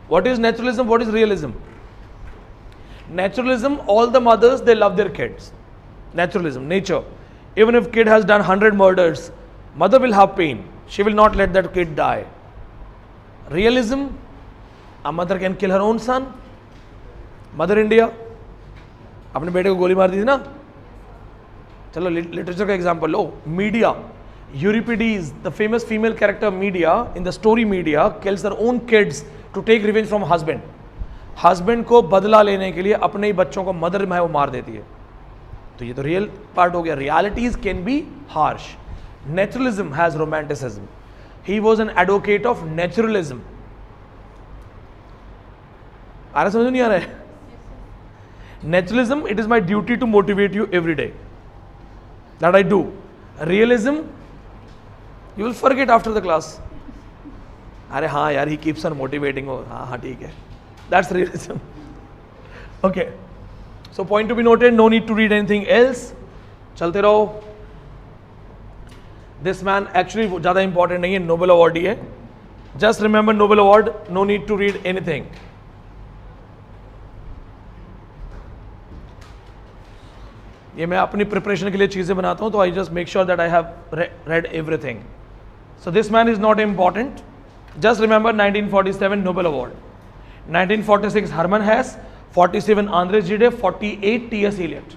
What is naturalism? What is realism? Naturalism, all the mothers, they love their kids. Naturalism, nature. Even if kid has done 100 murders, mother will have pain. She will not let that kid die. Realism, a mother can kill her own son. Mother India, अपने बेटे को गोली मार दी थी ना. चलो literature का example low. Media, Euripides, the famous female character Medea in the story Medea, kills her own kids to take revenge from husband. Husband को बदला लेने के लिए अपने ही बच्चों को मदर में वो मार देती है. तो ये तो रियल पार्ट हो गया. Realities can be harsh. Naturalism has romanticism. He was an advocate of naturalism. आ रहा, समझ नहीं आ रहा है? Naturalism, it is my duty to motivate you every day. That I do. Realism, you will forget after the class. अरे हाँ यार, ही कीप्स ऑन मोटिवेटिंग. हाँ हाँ ठीक है. That's realism. Okay. So point to be noted, no need to read anything else. चलते रहो. This man actually ज़्यादा important नहीं है, Nobel Award ही है. Just remember Nobel Award, no need to read anything. ये मैं अपनी प्रिपरेशन के लिए चीज़ें बनाता हूँ, तो I just make sure that I have read everything. So this man is not important. Just remember 1947 Nobel Award. 1946 Hermann Hesse, 47 André Gide, 48 T.S. Eliot.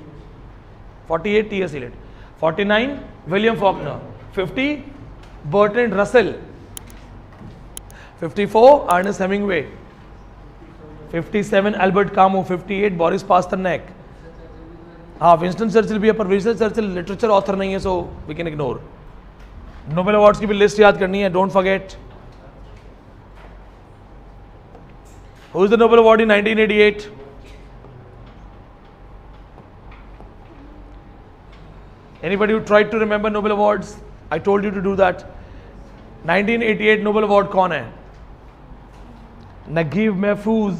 48 T.S. Eliot. 49 William Faulkner. 50 Bertrand Russell. 54 Ernest Hemingway. 57 Albert Camus. 58 Boris Pasternak. हाँ, Winston Churchill भी है, पर Winston Churchill literature author नहीं है, so we can ignore. Nobel awards की भी list याद करनी है, don't forget. Who is the Nobel Award in 1988? Anybody who tried to remember Nobel Awards? I told you to do that. 1988 Nobel Award कौन है? Naguib Mahfouz,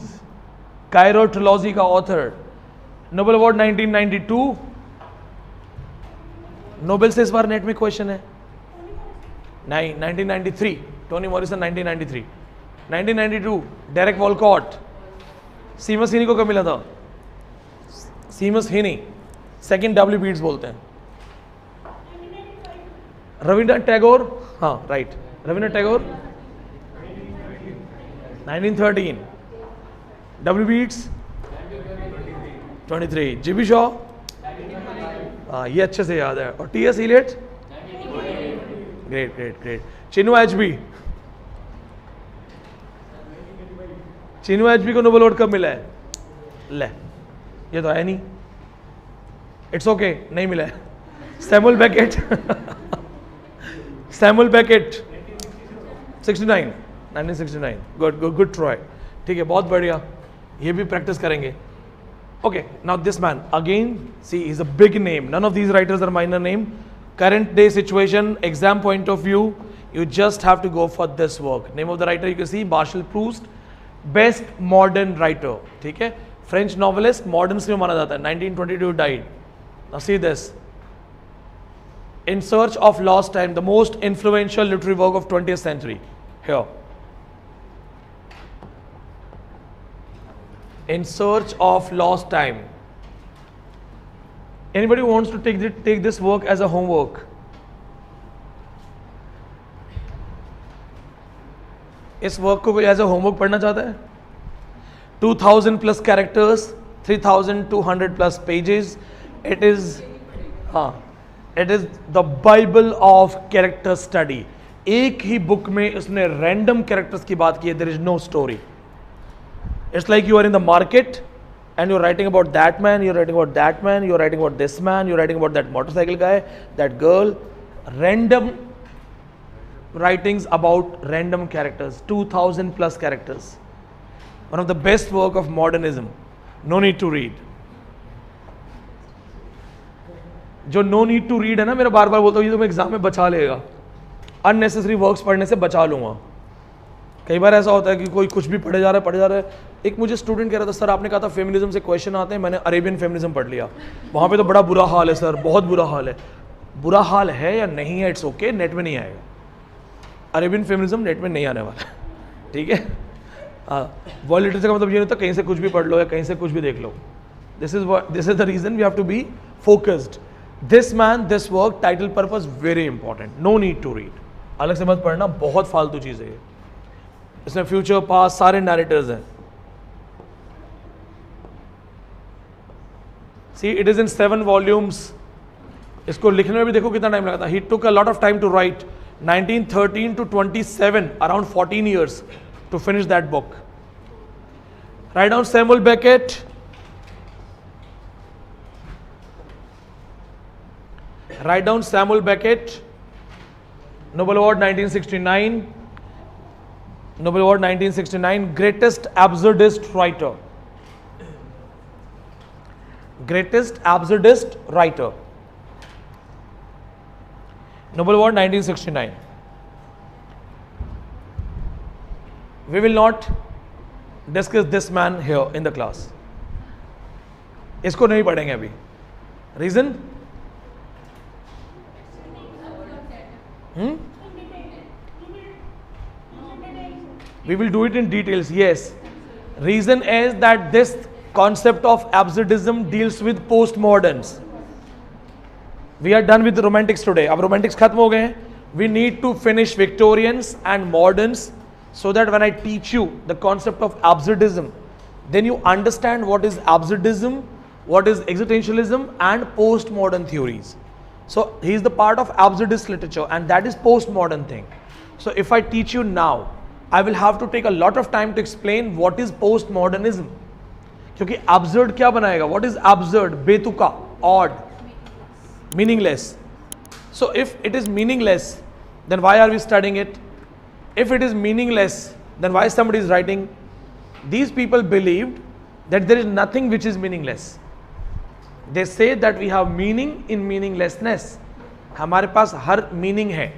Cairo Trilogy का author. Nobel Award 1992. Nobel से इस बार net में question है. नहीं, 1993. Toni Morrison 1993. 1992 Derek Walcott. Seamus Heaney को कब मिला था? सीमस हिनी, सेकंड डब्ल्यू बीट्स बोलते हैं. रविंद्रनाथ टैगोर, हाँ right, Rabindranath Tagore 1913. W B Yeats 23. GB Shaw, हाँ ये अच्छे से याद है. और TS. Eliot, great great great. Chinua Achebe, Chinua Achebe को नोबेल अवार्ड कब मिला है? ले, ये तो है नहीं. इट्स ओके, नहीं मिला है. Samuel Beckett, Samuel Beckett 69, 1969. Good good good try. ठीक है, बहुत बढ़िया. ये भी प्रैक्टिस करेंगे. Okay, now this man again, see is a big name. None of these writers are minor name. Current day situation, exam point of view, you just have to go for this work. Name of the writer you can see, Marcel Proust, best modern writer. ठीक है, French novelist, moderns में माना जाता है. 1922 died. Now see this. In Search of Lost Time, the most influential literary work of 20th century. Here. In Search of Lost Time. Anybody who wants to take this work as a homework? इस work को कोई as a homework पढ़ना चाहता है? 2000 plus characters, 3200 plus pages. It is, हाँ, it is the Bible of character study. एक ही book में उसने रैंडम कैरेक्टर्स की बात की है. There is no story. It's like you are in the market and you're writing about that man, you're writing about that man, you're writing about this man, you're writing about that motorcycle guy, that girl. Random writings about random characters, 2000 plus characters. One of the best work of modernism. No need to read. जो no need to read है ना, मेरा बार बार बोलता हूँ ये तो मैं exam में बचा लेगा. अननेसेसरी वर्क्स पढ़ने से बचा लूंगा. कई बार ऐसा होता है कि कोई कुछ भी पढ़े जा रहा है. एक मुझे स्टूडेंट कह रहा था, सर आपने कहा था फेमिनिज्म से क्वेश्चन आते हैं, मैंने अरेबियन फेमिनिज्म पढ़ लिया, वहाँ पे तो बड़ा बुरा हाल है सर, बहुत बुरा हाल है. बुरा हाल है या नहीं है, इट्स ओके, नेट में नहीं आएगा. अरेबियन फेमिनिज्म नेट में नहीं आने वाला. ठीक है, वर्ल्ड लिटरेचर का मतलब ये नहीं होता कहीं से कुछ भी पढ़ लो या कहीं से कुछ भी देख लो. This is the reason we have to be focused. This man, this work, title purpose very important. No need to read. अलग से मत पढ़ना, बहुत फालतू चीज़ है. इसमें फ्यूचर पास्ट सारे नैरेटर्स हैं. See, it is in 7 volumes. इसको लिखने में भी देखो कितना टाइम लगा था. He took a lot of time to write. 1913 to 27, around 14 years to finish that book. Write down Samuel Beckett. Write down Samuel Beckett. Nobel Award 1969. Nobel Award 1969. Greatest absurdist writer. Greatest absurdist writer. Nobel Award 1969. We will not discuss this man here in the class. इसको नहीं पढ़ेंगे अभी. Reason? We will do it in details, yes. Reason is that this concept of absurdism deals with postmoderns. We are done with the romantics today. अब romantics खत्म हो गए हैं. We need to finish Victorians and moderns so that when I teach you the concept of absurdism, then you understand what is absurdism, what is existentialism and postmodern theories. So he is the part of absurdist literature and that is postmodern thing. So if I teach you now, I will have to take a lot of time to explain what is postmodernism. क्योंकि absurd क्या बनाएगा? What is absurd? बेतुका, odd, meaningless. So if it is meaningless, then why are we studying it? If it is meaningless, then why somebody is writing? These people believed that there is nothing which is meaningless. They say that we have meaning in meaninglessness. हमारे पास हर meaning है.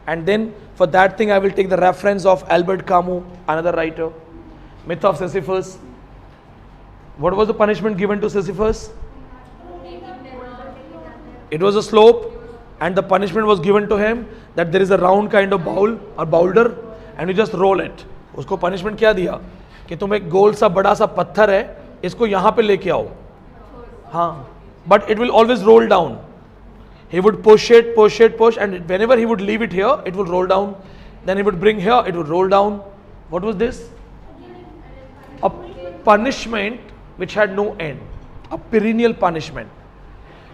And then for that thing I will take the reference of Albert Camus, another writer. Myth of Sisyphus. What was the punishment given to Sisyphus? It was a slope and the punishment was given to him that there is a round kind of bowl or boulder and you just roll it. उसको punishment क्या दिया कि तुम एक गोल सा बड़ा सा पत्थर है इसको यहाँ पे लेके आओ. हाँ, but it will always roll down. He would push it, and whenever he would leave it here, it would roll down. Then he would bring here, it would roll down. What was this? A punishment which had no end, a perennial punishment.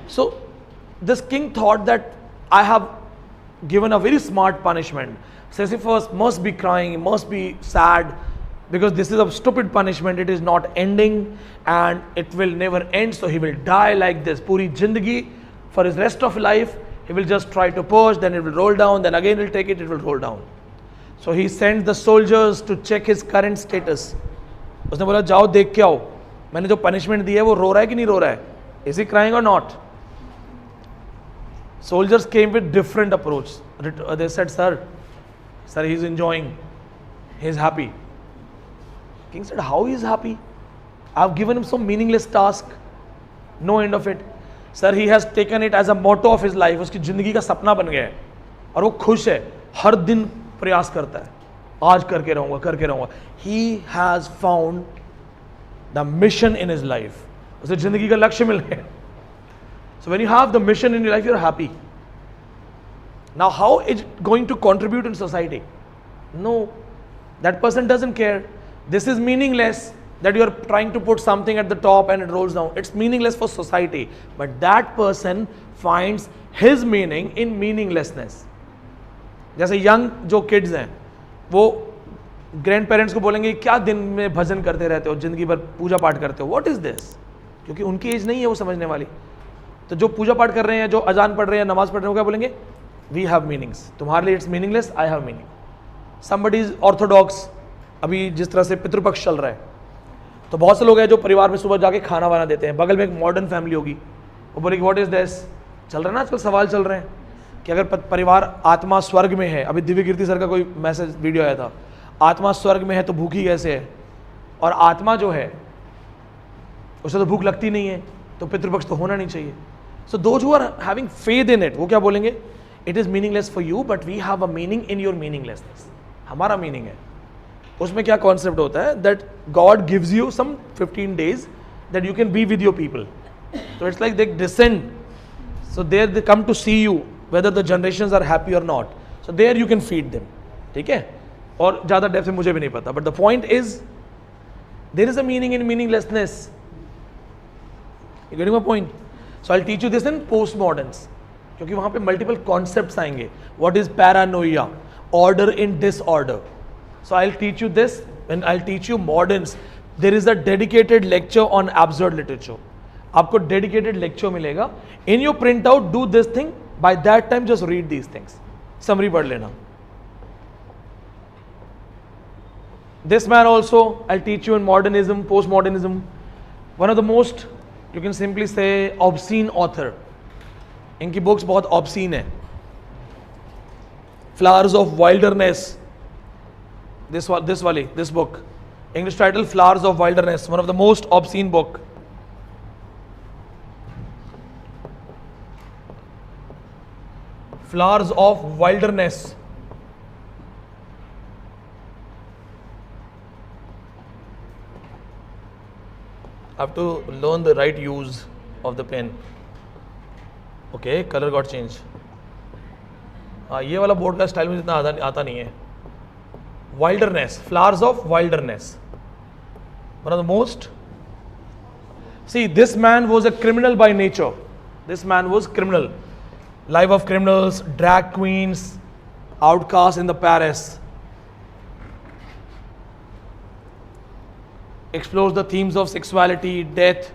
So this king thought that I have given a very smart punishment. Sisyphus must be crying, must be sad because this is a stupid punishment. It is not ending and it will never end. So he will die like this. Puri jindagi, for his rest of life, he will just try to push, then it will roll down, then again he will take it, it will roll down. So he sent the soldiers to check his current status. उसने बोला जाओ देख के आओ मैंने जो punishment दी है वो रो रहा है कि नहीं रो रहा है? Is he crying or not? Soldiers came with different approach. They said, sir, he is enjoying, he is happy. King said, how he is happy? I have given him some meaningless task, no end of it. Sir, he has taken it as a motto of his life. उसकी जिंदगी का सपना बन गया है और वो खुश है, हर दिन प्रयास करता है, आज करके रहूँगा. He has found the mission in his life. उसे जिंदगी का लक्ष्य मिल गया. So when you have the mission in your life, you are happy. Now how is it going to contribute in society? No, that person doesn't care. This is meaningless that you are trying to put something at the top and it rolls down. It's meaningless for society. But that person finds his meaning in meaninglessness. जैसे young जो kids हैं, वो grandparents को बोलेंगे क्या दिन में भजन करते रहते हो, जिंदगी भर पूजा पाठ करते हो. What is this? क्योंकि उनकी एज नहीं है वो समझने वाली. तो जो पूजा पाठ कर रहे हैं, जो अजान पढ़ रहे हैं, नमाज पढ़ रहे हैं, क्या बोलेंगे? We have meanings. तुम्हारे लिए it's meaningless, I have meaning. Somebody is orthodox. अभी जिस तरह से पितृपक्ष चल रहा है, तो बहुत से लोग हैं जो परिवार में सुबह जाके खाना वाना देते हैं. बगल में एक मॉडर्न फैमिली होगी, वो बोलेगी व्हाट इज दिस. चल रहा है ना आजकल सवाल चल रहे हैं कि अगर परिवार आत्मा स्वर्ग में है, अभी दिव्य कीर्ति सर का कोई मैसेज वीडियो आया था, आत्मा स्वर्ग में है तो भूखी कैसे है, और आत्मा जो है उसे तो भूख लगती नहीं है, तो पितृपक्ष तो होना नहीं चाहिए. So those who are having faith in it, वो क्या बोलेंगे? It is meaningless for you but we have a meaning in your meaninglessness. हमारा मीनिंग है. उसमें क्या कॉन्सेप्ट होता है? That God gives you some 15 days that you can be with your people. So it's like they descend. So there they come to see you whether the generations are happy or not. So there you can feed them. ठीक है? और ज़्यादा depth से मुझे भी नहीं पता. But the point is there is a meaning in meaninglessness. You getting my point? So I teach you this in post moderns, क्योंकि वहां पे मल्टीपल कॉन्सेप्ट्स आएंगे. What is paranoia, order in disorder. So I teach you this and I teach you moderns. There is a dedicated lecture on absurd literature. आपको dedicated lecture मिलेगा. In your print out do this thing, by that time just read these things, summary पढ़ लेना. This man also, I'll teach you in modernism, postmodernism. One of the most, you can simply say, obscene author. इनकी books बहुत obscene है. Flowers of Wilderness. This book. English title, Flowers of Wilderness. One of the most obscene book. Flowers of Wilderness. Have to learn the right use of the pen. Okay, color got changed. हाँ, ये वाला board का style मुझे इतना आता नहीं है. Wilderness, Flowers of Wilderness. One of the most. See, this man was a criminal by nature. This man was criminal. Life of criminals, drag queens, outcasts in the Paris. Explores the themes of sexuality, death,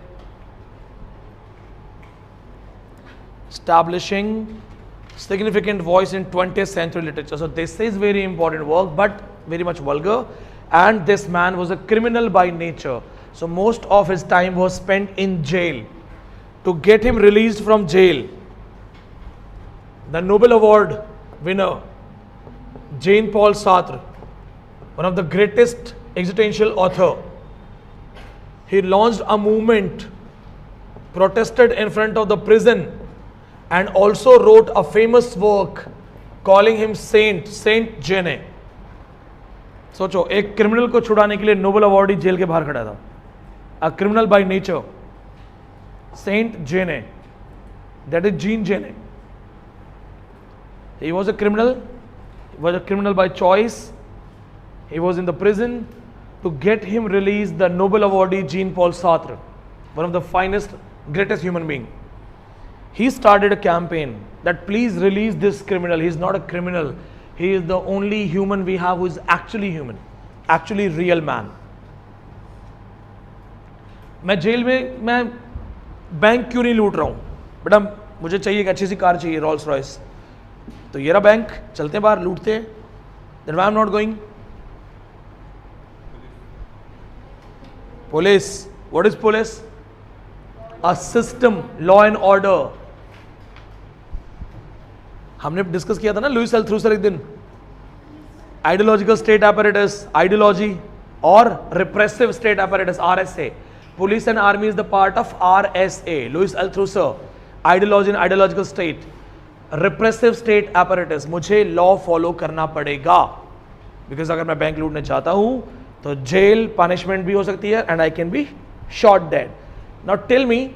establishing significant voice in 20th century literature. So this is very important work, but very much vulgar. And this man was a criminal by nature. So most of his time was spent in jail. To get him released from jail, the Nobel Award winner, Jean-Paul Sartre, one of the greatest existential author, he launched a movement, protested in front of the prison, and also wrote a famous work calling him Saint Jeanne. सोचो, एक criminal को छुड़ाने के लिए Nobel awardee jail के बाहर खड़ा था. A criminal by nature, Saint Jeanne. That is Jean Jeanne. He was a criminal. He was a criminal by choice. He was in the prison. To get him released, the Nobel awardee Jean-Paul Sartre, one of the finest, greatest human being, he started a campaign that please release this criminal. He is not a criminal. He is the only human we have who is actually human, actually real man. मैं jail में मैं bank क्यों नहीं लूट रहा हूँ? बेटा मुझे चाहिए एक अच्छी सी कार चाहिए, रोल्स रॉयस. तो ये रहा बैंक, चलते हैं बाहर लूटते हैं. Then why I'm not going? Police. What is police? A system, law and order. हमने डिस्कस किया था ना लुइस अल्थ्रूसर एक दिन. आइडियोलॉजिकल स्टेट apparatus, आइडियोलॉजी और repressive state apparatus, RSA. Police and army is the part of RSA. Louis Althusser. Ideology and ideological state. Repressive state apparatus. मुझे law follow करना पड़ेगा. Because अगर मैं बैंक लूटने चाहता हूँ तो जेल पनिशमेंट भी हो सकती है and I can be shot dead. Now tell me,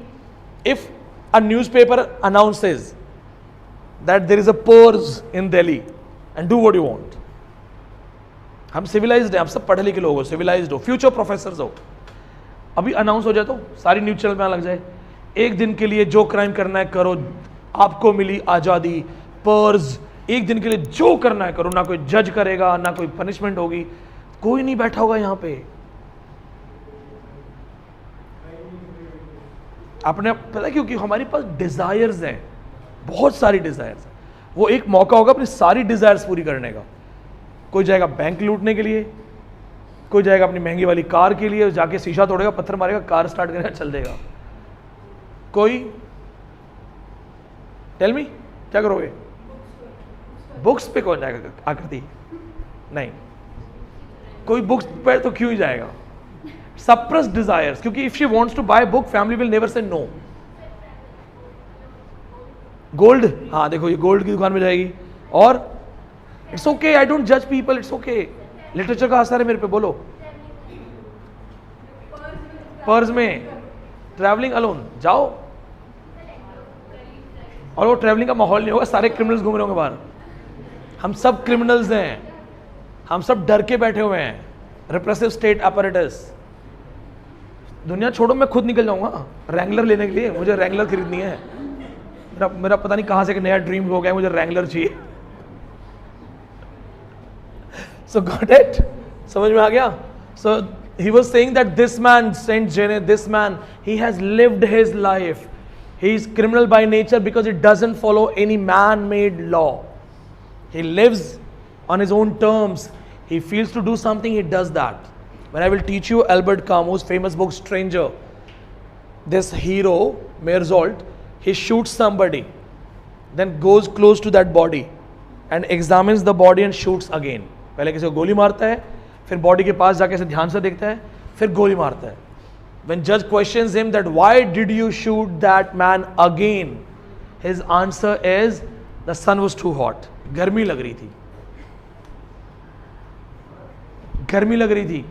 if a newspaper announces that there is a purge in Delhi and do what you want. हम civilized हैं, आप सब पढ़े लिखे लोग हो, civilized हो, future professors हो. अभी अनाउंस हो जाए तो सारी न्यूज चैनल में लग जाए, एक दिन के लिए जो क्राइम करना है करो, आपको मिली आज़ादी, पर्ज, एक दिन के लिए जो करना है करो, ना कोई जज करेगा ना कोई पनिशमेंट होगी, कोई नहीं बैठा होगा यहाँ पे. आपने पता है क्योंकि हमारे पास डिजायर्स हैं, बहुत सारी डिजायर्स. वो एक मौका होगा अपनी सारी डिजायर्स पूरी करने का. कोई जाएगा बैंक लूटने के लिए, कोई जाएगा अपनी महंगी वाली कार के लिए, जाके शीशा तोड़ेगा, पत्थर मारेगा, कार स्टार्ट करेगा, चल देगा. कोई टेल मी क्या करोगे? बुक्स पे कौन जाएगा? आकृति नहीं, कोई बुक्स पे तो क्यों ही जाएगा? सप्रेस डिजायर्स, क्योंकि if she wants to buy book family will never say no. Gold, हाँ देखो ये गोल्ड की दुकान में जाएगी. और इट्स ओके, आई डोंट जज पीपल, इट्स ओके. लिटरेचर का असर है मेरे पे, बोलो. पर्स में ट्रैवलिंग अलोन जाओ, और वो ट्रैवलिंग का माहौल नहीं होगा, सारे क्रिमिनल्स घूम रहे होंगे बाहर. हम सब क्रिमिनल्स हैं, हम सब डर के बैठे हुए हैं. Repressive state apparatus. दुनिया छोड़ो, मैं खुद निकल जाऊंगा रैंगलर लेने के लिए, मुझे रैंगलर खरीदनी है। मेरा मेरा पता नहीं कहाँ से एक नया ड्रीम हो गया, मुझे रैंगलर चाहिए। सो गॉट इट, समझ में आ गया? सो he was saying that this man, Saint Jene, this man, he has lived his life. He is criminal by nature because he doesn't follow any man-made law. He lives on his own terms. He feels to do something, he does that. When I will teach you Albert Camus' famous book Stranger, this hero, Merzolt, he shoots somebody, then goes close to that body and examines the body and shoots again. पहले किसी को गोली मारता है, फिर body के पास जाके ऐसे ध्यान से देखता है, फिर गोली मारता है. When judge questions him that why did you shoot that man again, his answer is the sun was too hot. गर्मी लग रही थी, गर्मी लग रही थी,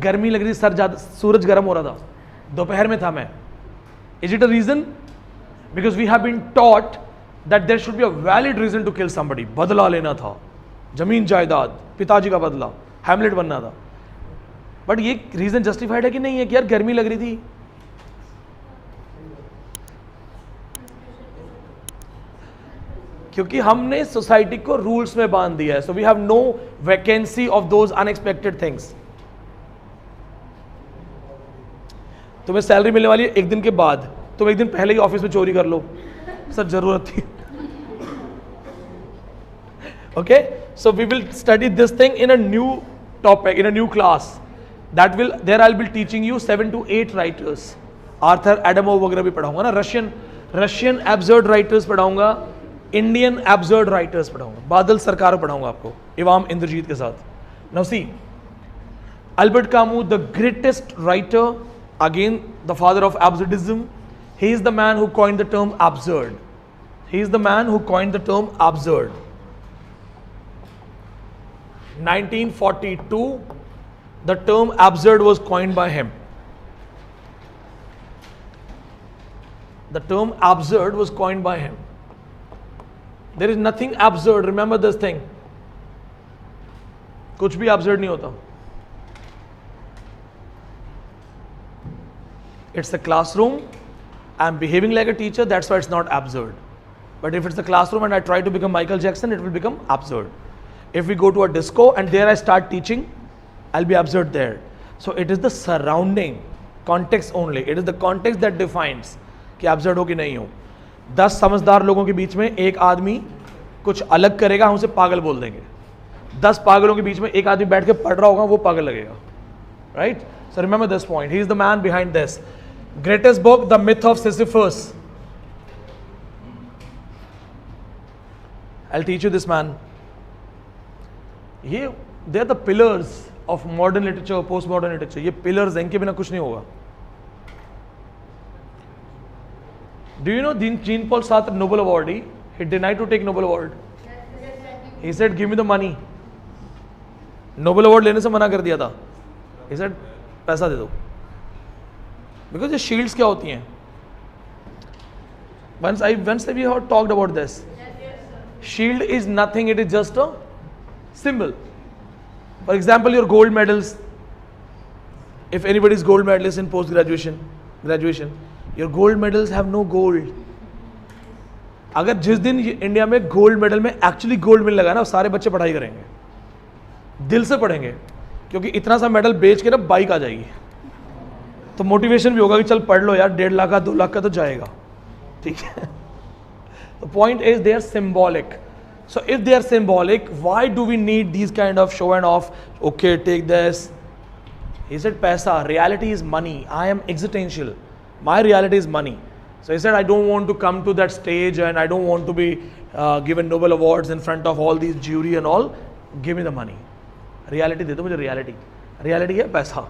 गर्मी लग रही थी, सर ज्यादा, सूरज गर्म हो रहा था, दोपहर में था मैं. Is it a reason? Because we have been taught that there should be a valid reason to kill somebody. बदला लेना था, जमीन जायदाद, पिताजी का बदला, हैमलेट बनना था. बट ये रीजन जस्टिफाइड है कि नहीं है कि यार गर्मी लग रही थी? क्योंकि हमने सोसाइटी को रूल्स में बांध दिया है. So we have no vacancy of those unexpected things. तुम्हें सैलरी मिलने वाली है एक दिन के बाद, तुम एक दिन पहले ही ऑफिस में चोरी कर लो, सर जरूरत थी. Okay, so we will study this thing in a new topic, in a new class. That will, there I'll be teaching you 7 to 8 writers. Arthur Adamov वगैरह भी पढ़ाऊंगा ना, रशियन एब्सर्ड राइटर्स पढ़ाऊंगा, इंडियन एब्सर्ड राइटर्स पढ़ाऊंगा, बादल सरकार पढ़ाऊंगा आपको, इवाम इंद्रजीत के साथ. Now see, Albert Camus, the greatest writer, again the father of absurdism. He is the man who coined the term absurd. He is the man who coined the term absurd. 1942, the term absurd was coined by him. The term absurd was coined by him. There is nothing absurd. Remember this thing. कुछ भी absurd नहीं होता. It's a classroom. I'm behaving like a teacher. That's why it's not absurd. But if it's a classroom and I try to become Michael Jackson, it will become absurd. If we go to a disco and there I start teaching, I'll be absurd there. So it is the surrounding context only. It is the context that defines कि absurd हो कि नहीं हो. 10 समझदार लोगों के बीच में एक आदमी कुछ अलग करेगा, हम उसे पागल बोल देंगे. 10 पागलों के बीच में एक आदमी बैठ के पढ़ रहा होगा, वो पागल लगेगा. Right? So remember this point. He is the man behind this. Greatest book, The Myth of Sisyphus. I'll teach you this man. ये they are the pillars of modern literature, postmodern literature. ये pillars हैं, इनके बिना कुछ नहीं होगा. Do you know Jean-Paul Sartre, Nobel awardee, he denied to take Nobel award. He said, "Give me the money." Nobel award लेने से मना कर दिया था. He said, पैसा दे दो. Because ये shields क्या होती हैं? Once we have talked about this. Shield is nothing. It is just a symbol. For example, your gold medals. If anybody is gold medalist in graduation, your gold medals have no gold. अगर जिस दिन India में gold medal में actually gold मिल लगा ना, सारे बच्चे पढ़ाई करेंगे, दिल से पढ़ेंगे, क्योंकि इतना सा मेडल बेच के ना बाइक आ जाएगी. तो मोटिवेशन भी होगा कि चल पढ़ लो यार, 1.5 लाख का 2 लाख का तो जाएगा. ठीक है. The point is they are symbolic. So if they are symbolic, why do we need these kind of show and off? Okay, take this. He said, paisa. Reality is money. I am existential. My reality is money. So he said, I don't want to come to that stage and I don't want to be given Nobel Awards in front of all these jury and all. Give me the money. Reality दे दो मुझे reality. Reality है पैसा.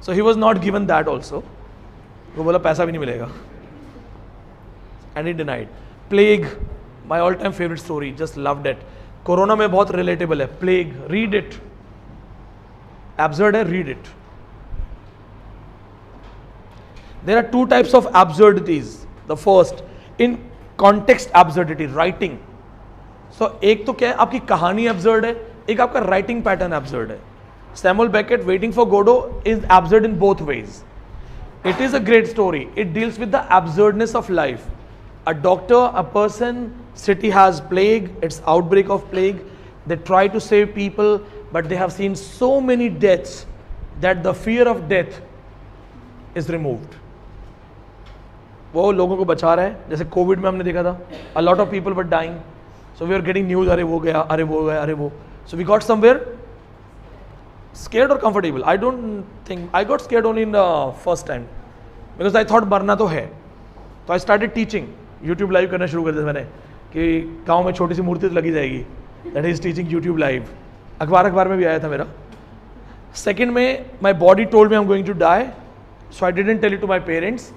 So he was not given that also. वो बोला पैसा भी नहीं मिलेगा. And he denied. Plague, my all-time favorite story. Just loved it. Corona में बहुत relatable है. Plague, read it. Absurd है, read it. There are 2 types of absurdities. The first, in context absurdity, writing. So एक तो क्या है, आपकी कहानी absurd है, एक आपका writing pattern absurd है. Samuel Beckett, Waiting for Godot, is absurd in both ways. It is a great story. It deals with the absurdness of life. A doctor, a person, city has plague, it's outbreak of plague. They try to save people, but they have seen so many deaths that the fear of death is removed. वो लोगों को बचा रहा है, जैसे Covid में हमने देखा था, a lot of people were dying, so we are getting news, अरे वो गया, अरे वो गया, अरे वो, so we got somewhere scared or comfortable. I don't think I got scared only in the first time because I thought मरना तो है, तो I started teaching. YouTube live करना शुरू कर दिया मैंने कि गांव में छोटी सी मूर्ति तो लगी जाएगी. That is teaching YouTube live. अखबार में भी आया था मेरा. Second में my body told me I'm going to die, so I didn't tell it to my parents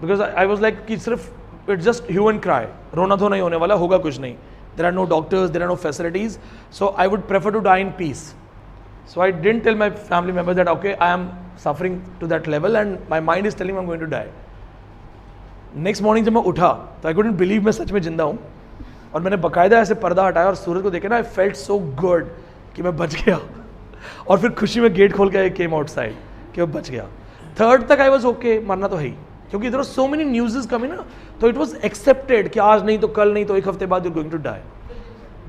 because I was like कि सिर्फ it's just hue and cry. रोना तो नहीं होने वाला, होगा कुछ नहीं. There are no doctors, there are no facilities, so I would prefer to die in peace. So I didn't tell my family members that okay, I am suffering to that level and my mind is telling me I'm going to die. Next morning जब मैं उठा तो I couldn't believe मैं सच में जिंदा हूँ और मैंने बकायदा ऐसे पर्दा हटाया और सूरज को देखे ना, I felt so good कि मैं बच गया और फिर खुशी में गेट खोल के I came outside कि मैं बच गया. थर्ड तक I was okay, मरना तो है ही, क्योंकि इधर so many news coming ना, तो it was accepted कि आज नहीं तो कल नहीं तो एक हफ्ते बाद you're going to die.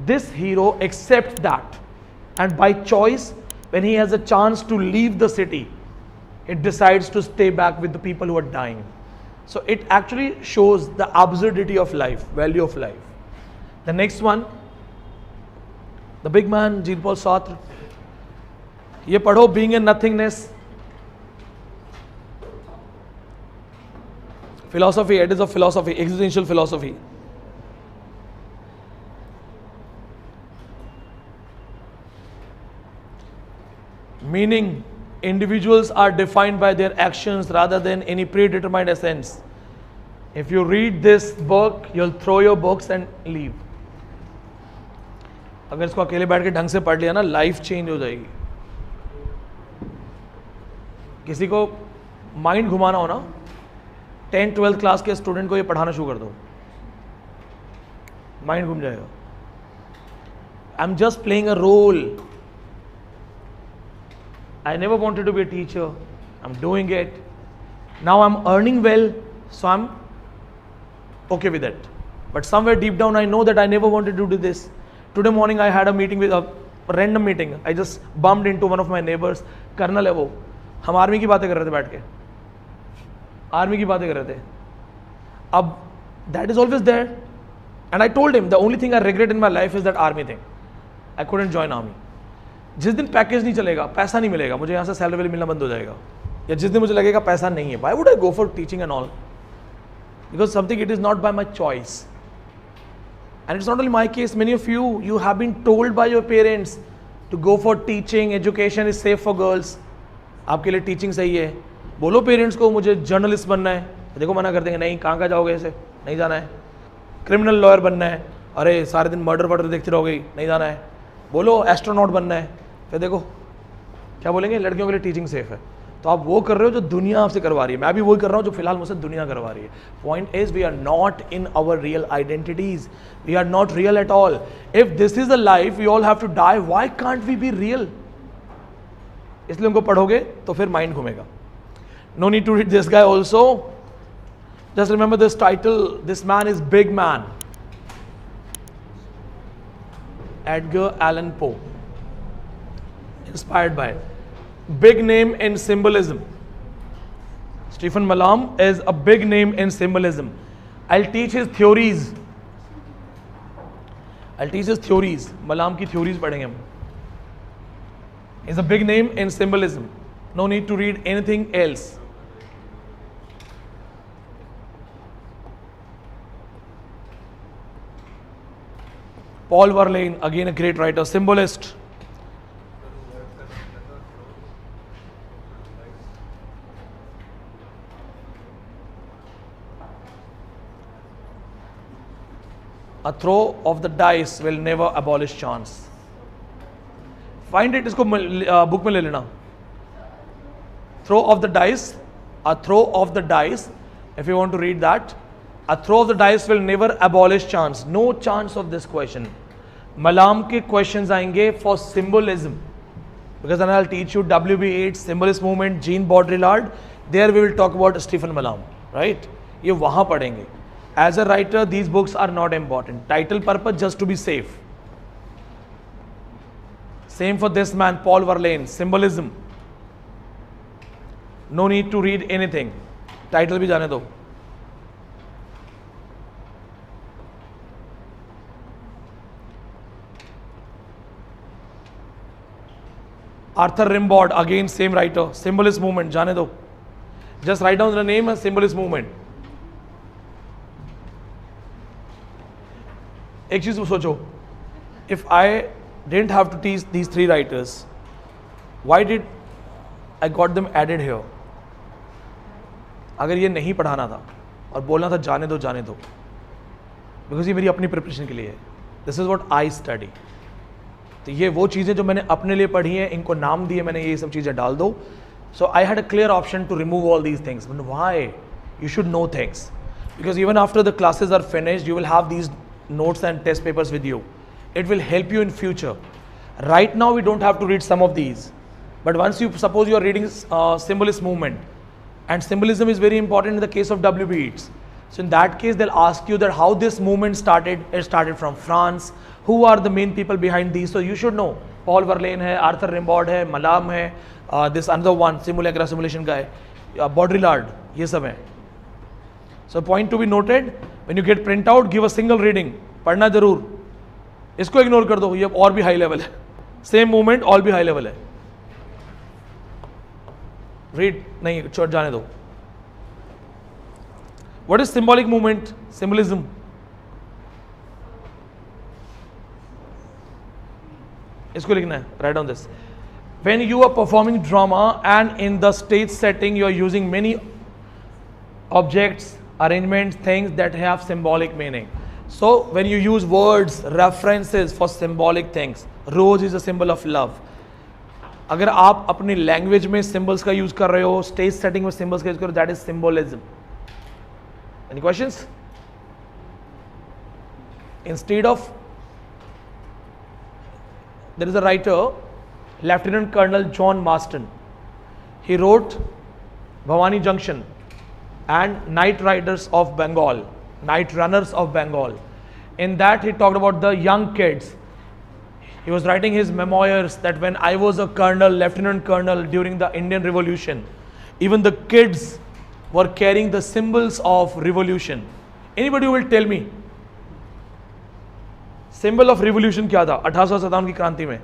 This hero accepts that and by choice when he has a chance to leave the city, it decides to stay back with the people who are dying. So it actually shows the absurdity of life, value of life. The next one, the big man, Jean-Paul Sartre. ये पढ़ो, Being in Nothingness. Philosophy, it is of philosophy, existential philosophy. Meaning, individuals are defined by their actions rather than any predetermined essence. If you read this book, you'll throw your books and leave. अगर इसको अकेले बैठ के ढंग से पढ़ लिया ना, लाइफ चेंज हो जाएगी. किसी को माइंड घुमाना हो ना, 10-12th क्लास के स्टूडेंट को ये पढ़ाना शुरू कर दो, माइंड घूम जाएगा. I am just playing a role. I never wanted to be a teacher. I'm doing it. Now I'm earning well, so I'm okay with it. But somewhere deep down, I know that I never wanted to do this. Today morning, I had a meeting with a random meeting. I just bumped into one of my neighbors. Colonel है वो. हम army की बातें कर रहे थे बैठ के. आर्मी की बातें कर रहे थे. अब that is always there. And I told him the only thing I regret in my life is that army thing. I couldn't join army. जिस दिन पैकेज नहीं चलेगा, पैसा नहीं मिलेगा, मुझे यहाँ से सैलरी मिलना बंद हो जाएगा, या जिस दिन मुझे लगेगा पैसा नहीं है, why would I go for teaching and all? Because something it is not by my choice. And it's not only my case, many of you have been told by your parents to go for teaching, education is safe for girls. आपके लिए teaching सही है. बोलो parents को मुझे journalist बनना है, देखो मना कर देंगे, नहीं कहाँ जाओगे, ऐसे नहीं जाना है. क्रिमिनल लॉयर बनना है, अरे सारे दिन मर्डर देखते रहोगे, नहीं जाना है. बोलो एस्ट्रोनॉट बनना है, फिर देखो क्या बोलेंगे, लड़कियों के लिए टीचिंग सेफ है. तो आप वो कर रहे हो जो दुनिया आपसे करवा रही है. मैं भी वही कर रहा हूँ जो फिलहाल मुझसे दुनिया करवा रही है. Point is we are not in our real identities. We are not real at all. If this is the life we all have to die, why can't we be real? इसलिए उनको पढ़ोगे तो फिर माइंड घूमेगा. No need to read this guy also. Just remember this title, this man is big man. Edgar Allan Poe. Inspired by it. Big name in symbolism. Stephen Malam is a big name in symbolism. I'll teach his theories. Malam की theories पढ़ेंगे हम. Is a big name in symbolism. No need to read anything else. Paul Verlaine, again a great writer, symbolist. A throw of the dice will never abolish chance. Find it, इसको book में ले लेना. Throw of the dice, a throw of the dice, if you want to read that. A throw of the dice will never abolish chance. No chance of this question. मलाम के questions आएंगे for symbolism, because I will teach you W.B. Yeats, symbolist movement, Jean Baudrillard. There we will talk about Stephen Malam, right? ये वहाँ पढ़ेंगे. As a writer, these books are not important. Title purpose just to be safe. Same for this man, Paul Verlaine. Symbolism. No need to read anything. Title भी जाने दो. Arthur Rimbaud, again same writer. Symbolist movement, जाने दो. Just write down the name, symbolist movement. एक चीज सोचो. If I didn't have to teach these three writers, why did I got them added here? अगर ये नहीं पढ़ाना था और बोलना था जाने दो, बिकॉज ये मेरी अपनी प्रिपरेशन के लिए है. This is what I study. तो ये वो चीज़ें जो मैंने अपने लिए पढ़ी हैं, इनको नाम दिए मैंने, ये सब चीज़ें डाल दो. So I had a clear option to remove all these things. But why? You should know things, because even after the classes are finished you will have these notes and test papers with you. It will help you in future. Right now we don't have to read some of these, but once you suppose you are reading symbolist movement, and symbolism is very important in the case of W.B. Yeats. So in that case they'll ask you that how this movement started. It started from France. Who are the main people behind these? So you should know. Paul Verlaine है, Arthur Rimbaud है, Malam है, this another one simulacra simulation guy, Baudrillard, ये सब है. So point to be noted, when you get print out, give a single reading. पढ़ना जरूर. इसको ignore कर दो, ये और भी हाई लेवल है. सेम मूवमेंट और भी हाई लेवल है. रीड नहीं, छोड़ जाने दो. What is symbolic movement? Symbolism. इसको लिखना है. Write down this. When you are performing drama and in the stage setting, you are using many objects, arrangements, things that have symbolic meaning. So when you use words, references for symbolic things, rose is a symbol of love. अगर आप अपनी language में symbols का use कर रहे हो, stage setting में symbols का यूज कर रहे हो, that is symbolism. Any questions? Instead of, there is a writer, lieutenant colonel John Marston. He wrote Bhawani Junction and Night Riders of Bengal, Night Runners of Bengal. In that he talked about the young kids. He was writing his memoirs that when I was a colonel, lieutenant colonel during the Indian Revolution, even the kids were carrying the symbols of revolution. Anybody will tell me symbol of revolution क्या था 1857 की क्रांति में?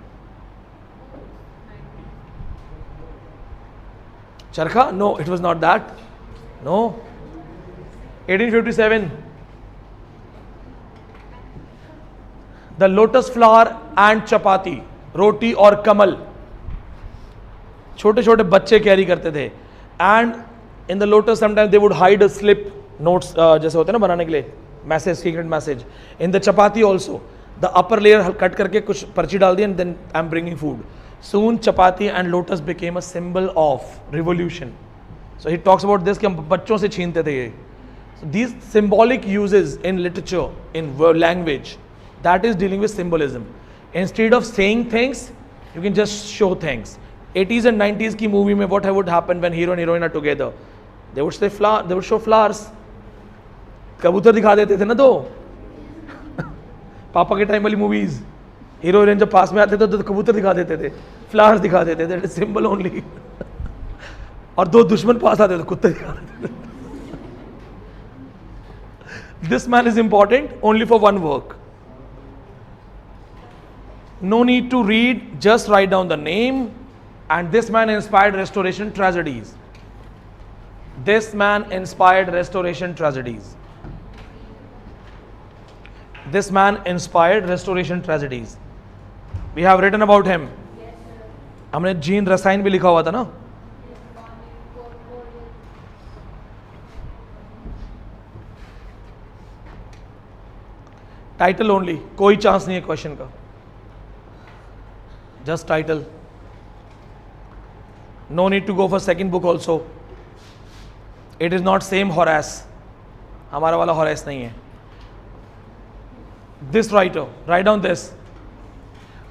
चरखा? No, it was not that. No. 1857. The lotus flower and chapati, roti और कमल, छोटे छोटे बच्चे कैरी करते थे. And in the lotus sometimes they would hide a slip notes, जैसे होते हैं ना बनाने के लिए, message, secret message. In the chapati also, the upper layer cut करके कुछ पर्ची डाल दी and then I'm bringing food. Soon chapati and lotus became a symbol of revolution. So he talks about this कि हम बच्चों से छीनते थे ये. So these symbolic uses in literature, in language, that is dealing with symbolism. Instead of saying things, you can just show things. 80s and 90s की movie में what would happen when hero and heroine are together? They would say flower, they would show flowers. कबूतर दिखा देते थे ना तो पापा के टाइम वाली मूवीज, हीरो हीरोइन जब पास में आते थे तो कबूतर दिखा देते थे, फ्लावर्स दिखा देते थे. Symbol only. और दो दुश्मन पास आते थे, कुत्ते दिखा देते थे. This man is important only for one work. No need to read, just write down the name. And this man inspired Restoration tragedies. This man inspired Restoration tragedies. This man inspired Restoration tragedies. We have written about him. हमने gene रसायन भी लिखा हुआ था ना. Title only, कोई chance नहीं है क्वेश्चन का. Just title. No need to go for second book also. It is not same Horace, हमारा वाला हॉरेस नहीं है. This writer, write down this.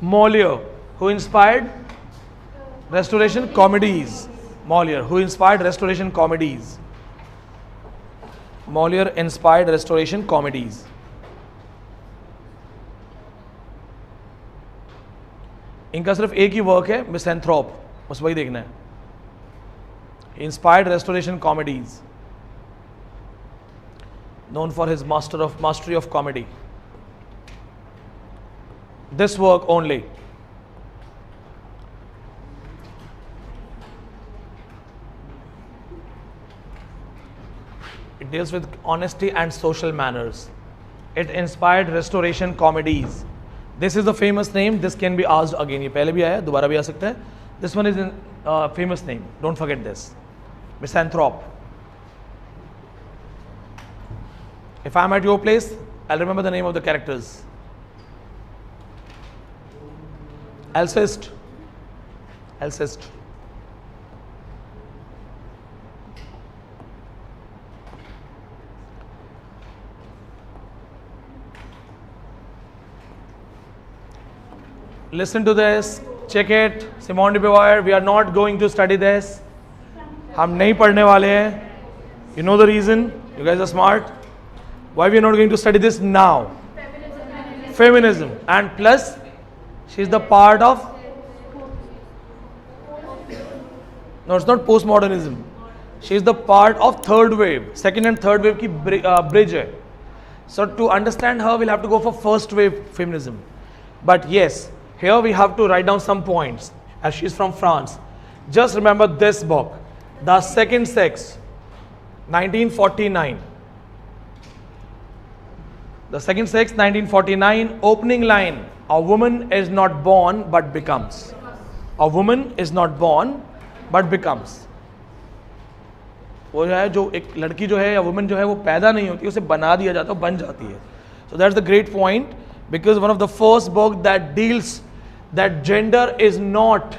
Molière, who inspired Restoration comedies. Molière, who inspired Restoration comedies. Molière inspired Restoration comedies. इनका सिर्फ एक ही work है, मिसेंथ्रोप, बस वही देखना है. He inspired Restoration comedies, known for his mastery of comedy. This work only. It deals with honesty and social manners. It inspired Restoration comedies. This is the famous name. This can be asked again. ये पहले भी आया, दोबारा भी आ सकता है. This one is a famous name. Don't forget this. Misanthrope. If I'm at your place, I'll remember the name of the characters. Alceste. Alceste. Listen to this, check it. Simone de Beauvoir, we are not going to study this. हम नहीं पढ़ने वाले हैं. You know the reason? You guys are smart. Why we are not going to study this now? Feminism. And plus, she is the part of. No, it's not postmodernism. She is the part of third wave. Second and third wave की bridge है. So to understand her, we'll have to go for first wave feminism. But yes, here we have to write down some points, as she's from France. Just remember this book, The Second Sex, 1949. The Second Sex, 1949, opening line, a woman is not born but becomes. A woman is not born but becomes. वो जो है, जो एक लड़की जो है या woman जो है वो पैदा नहीं होती, उसे बना दिया जाता है, बन जाती है. So that's the great point, because one of the first book that deals that gender is not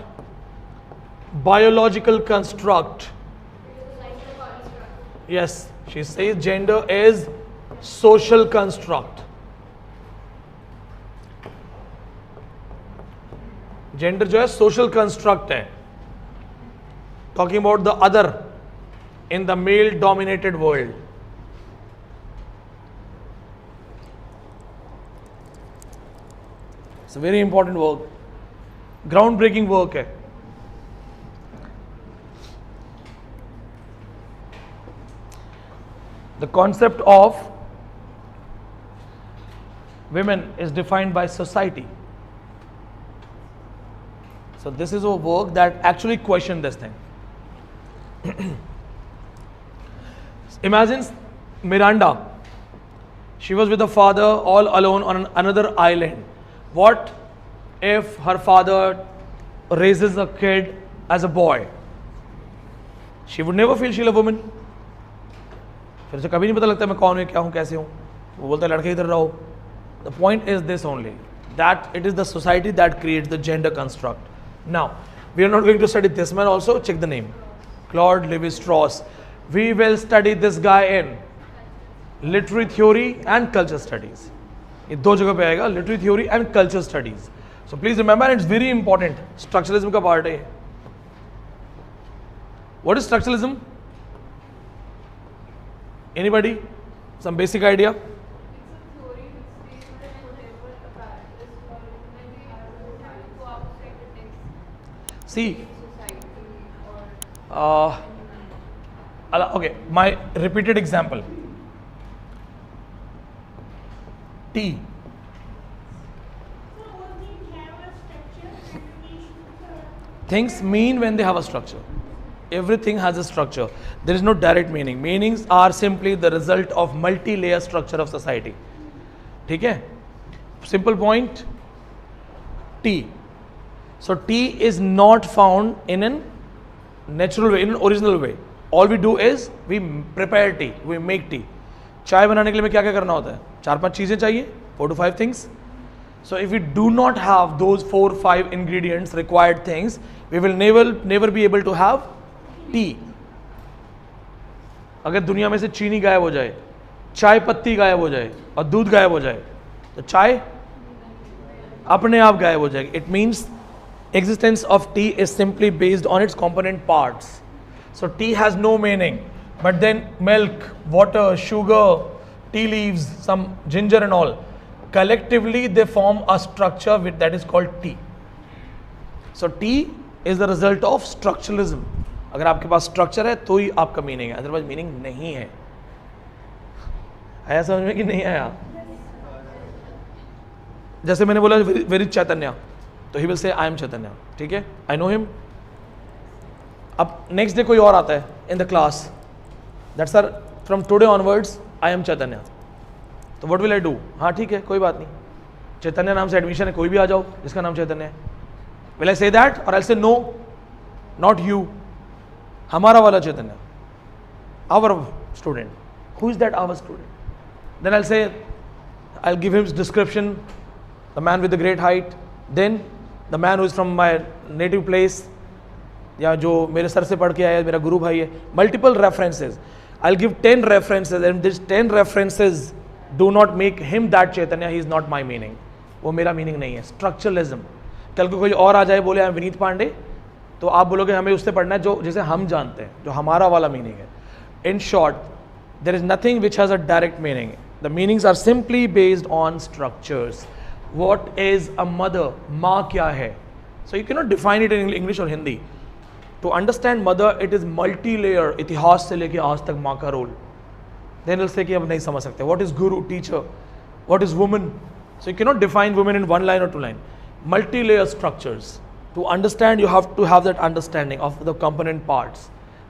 biological construct. Yes, she says gender is social construct. Gender जो है social construct है. Talking about the other in the male dominated world. It's a very important work. Groundbreaking work है. The concept of women is defined by society. So this is a work that actually questioned this thing. Imagine Miranda. She was with her father all alone on another island. What if her father raises a kid as a boy? She would never feel she's a woman. फिर उसे कभी नहीं पता लगता मैं कौन हूँ, क्या हूँ, कैसे हूँ. वो बोलता है लड़के इधर रहो. The point is this only, that it is the society that creates the gender construct. Now, we are not going to study this man also. Check the name, Claude Lévi-Strauss. We will study this guy in literary theory and culture studies. ये दो जगह पे आएगा, literary theory and culture studies. So please remember, and it's very important. Structuralism का part है. What is structuralism? Anybody? Some basic idea? It's a theory which states that whatever apparatus or when we have to go outside the text, See, society or okay, my repeated example. T. Things mean when they have a structure. Everything has a structure. There is no direct meaning. Meanings are simply the result of multi-layer structure of society. ठीक है? Simple point. T. So T is not found in a natural way, in an original way. All we do is we prepare tea, we make tea. चाय बनाने के लिए हमें क्या क्या करना होता है? 4-5 चीजें चाहिए, 4 to 5 things. So if we do not have those 4-5 ingredients, required things, we will never be able to have tea. अगर दुनिया में से चीनी गायब हो जाए, चाय पत्ती गायब हो जाए और दूध गायब हो जाए, तो चाय अपने आप गायब हो जाएगी. It means existence of tea is simply based on its component parts. So tea has no meaning, but then milk, water, sugar, tea leaves, some ginger and all, collectively they form a structure that is called tea. So tea is the result of structuralism. अगर आपके पास structure है तो ही आपका meaning है, otherwise meaning नहीं है. आया समझ में कि नहीं आया? जैसे मैंने बोला वेरी चैतन्य, तो he will say I am Chaitanya. ठीक है, आई नो हिम. अब नेक्स्ट डे कोई और आता है in the class that sir from today onwards I am Chaitanya. तो व्हाट विल आई डू? हाँ ठीक है, कोई बात नहीं, चैतन्य नाम से एडमिशन है, कोई भी आ जाओ जिसका नाम चैतन्य है. विल आई से दैट और आई से नो, नॉट यू, हमारा वाला Chaitanya, our student. Who is that our student? Then I say I give him description, the man with the great height, then the man who is from my native place, या जो मेरे sir से पढ़ के आया, मेरा गुरु भाई है. Multiple references. I will give 10 references and this 10 references do not make him that Chaitanya. He is not my meaning, वो मेरा मीनिंग नहीं है. स्ट्रक्चरलिज्म. कल को कोई और आ जाए बोले आई एम विनीत पांडे, तो आप बोलोगे हमें उससे पढ़ना है जो जिसे हम जानते हैं, जो हमारा वाला मीनिंग है. In short, there is nothing which has a direct meaning. The meanings are simply based on structures. What is a mother? माँ क्या है? So you can not define it in English और Hindi. To understand mother it is multi layer. इतिहास से लेके आज तक माँ का रोल. देन विल से कि अब नहीं समझ सकते. What is Guru, teacher, what is woman? So you can not define women in 1 line or 2 line. Multi layer structures. To understand, you have to have that understanding of the component parts.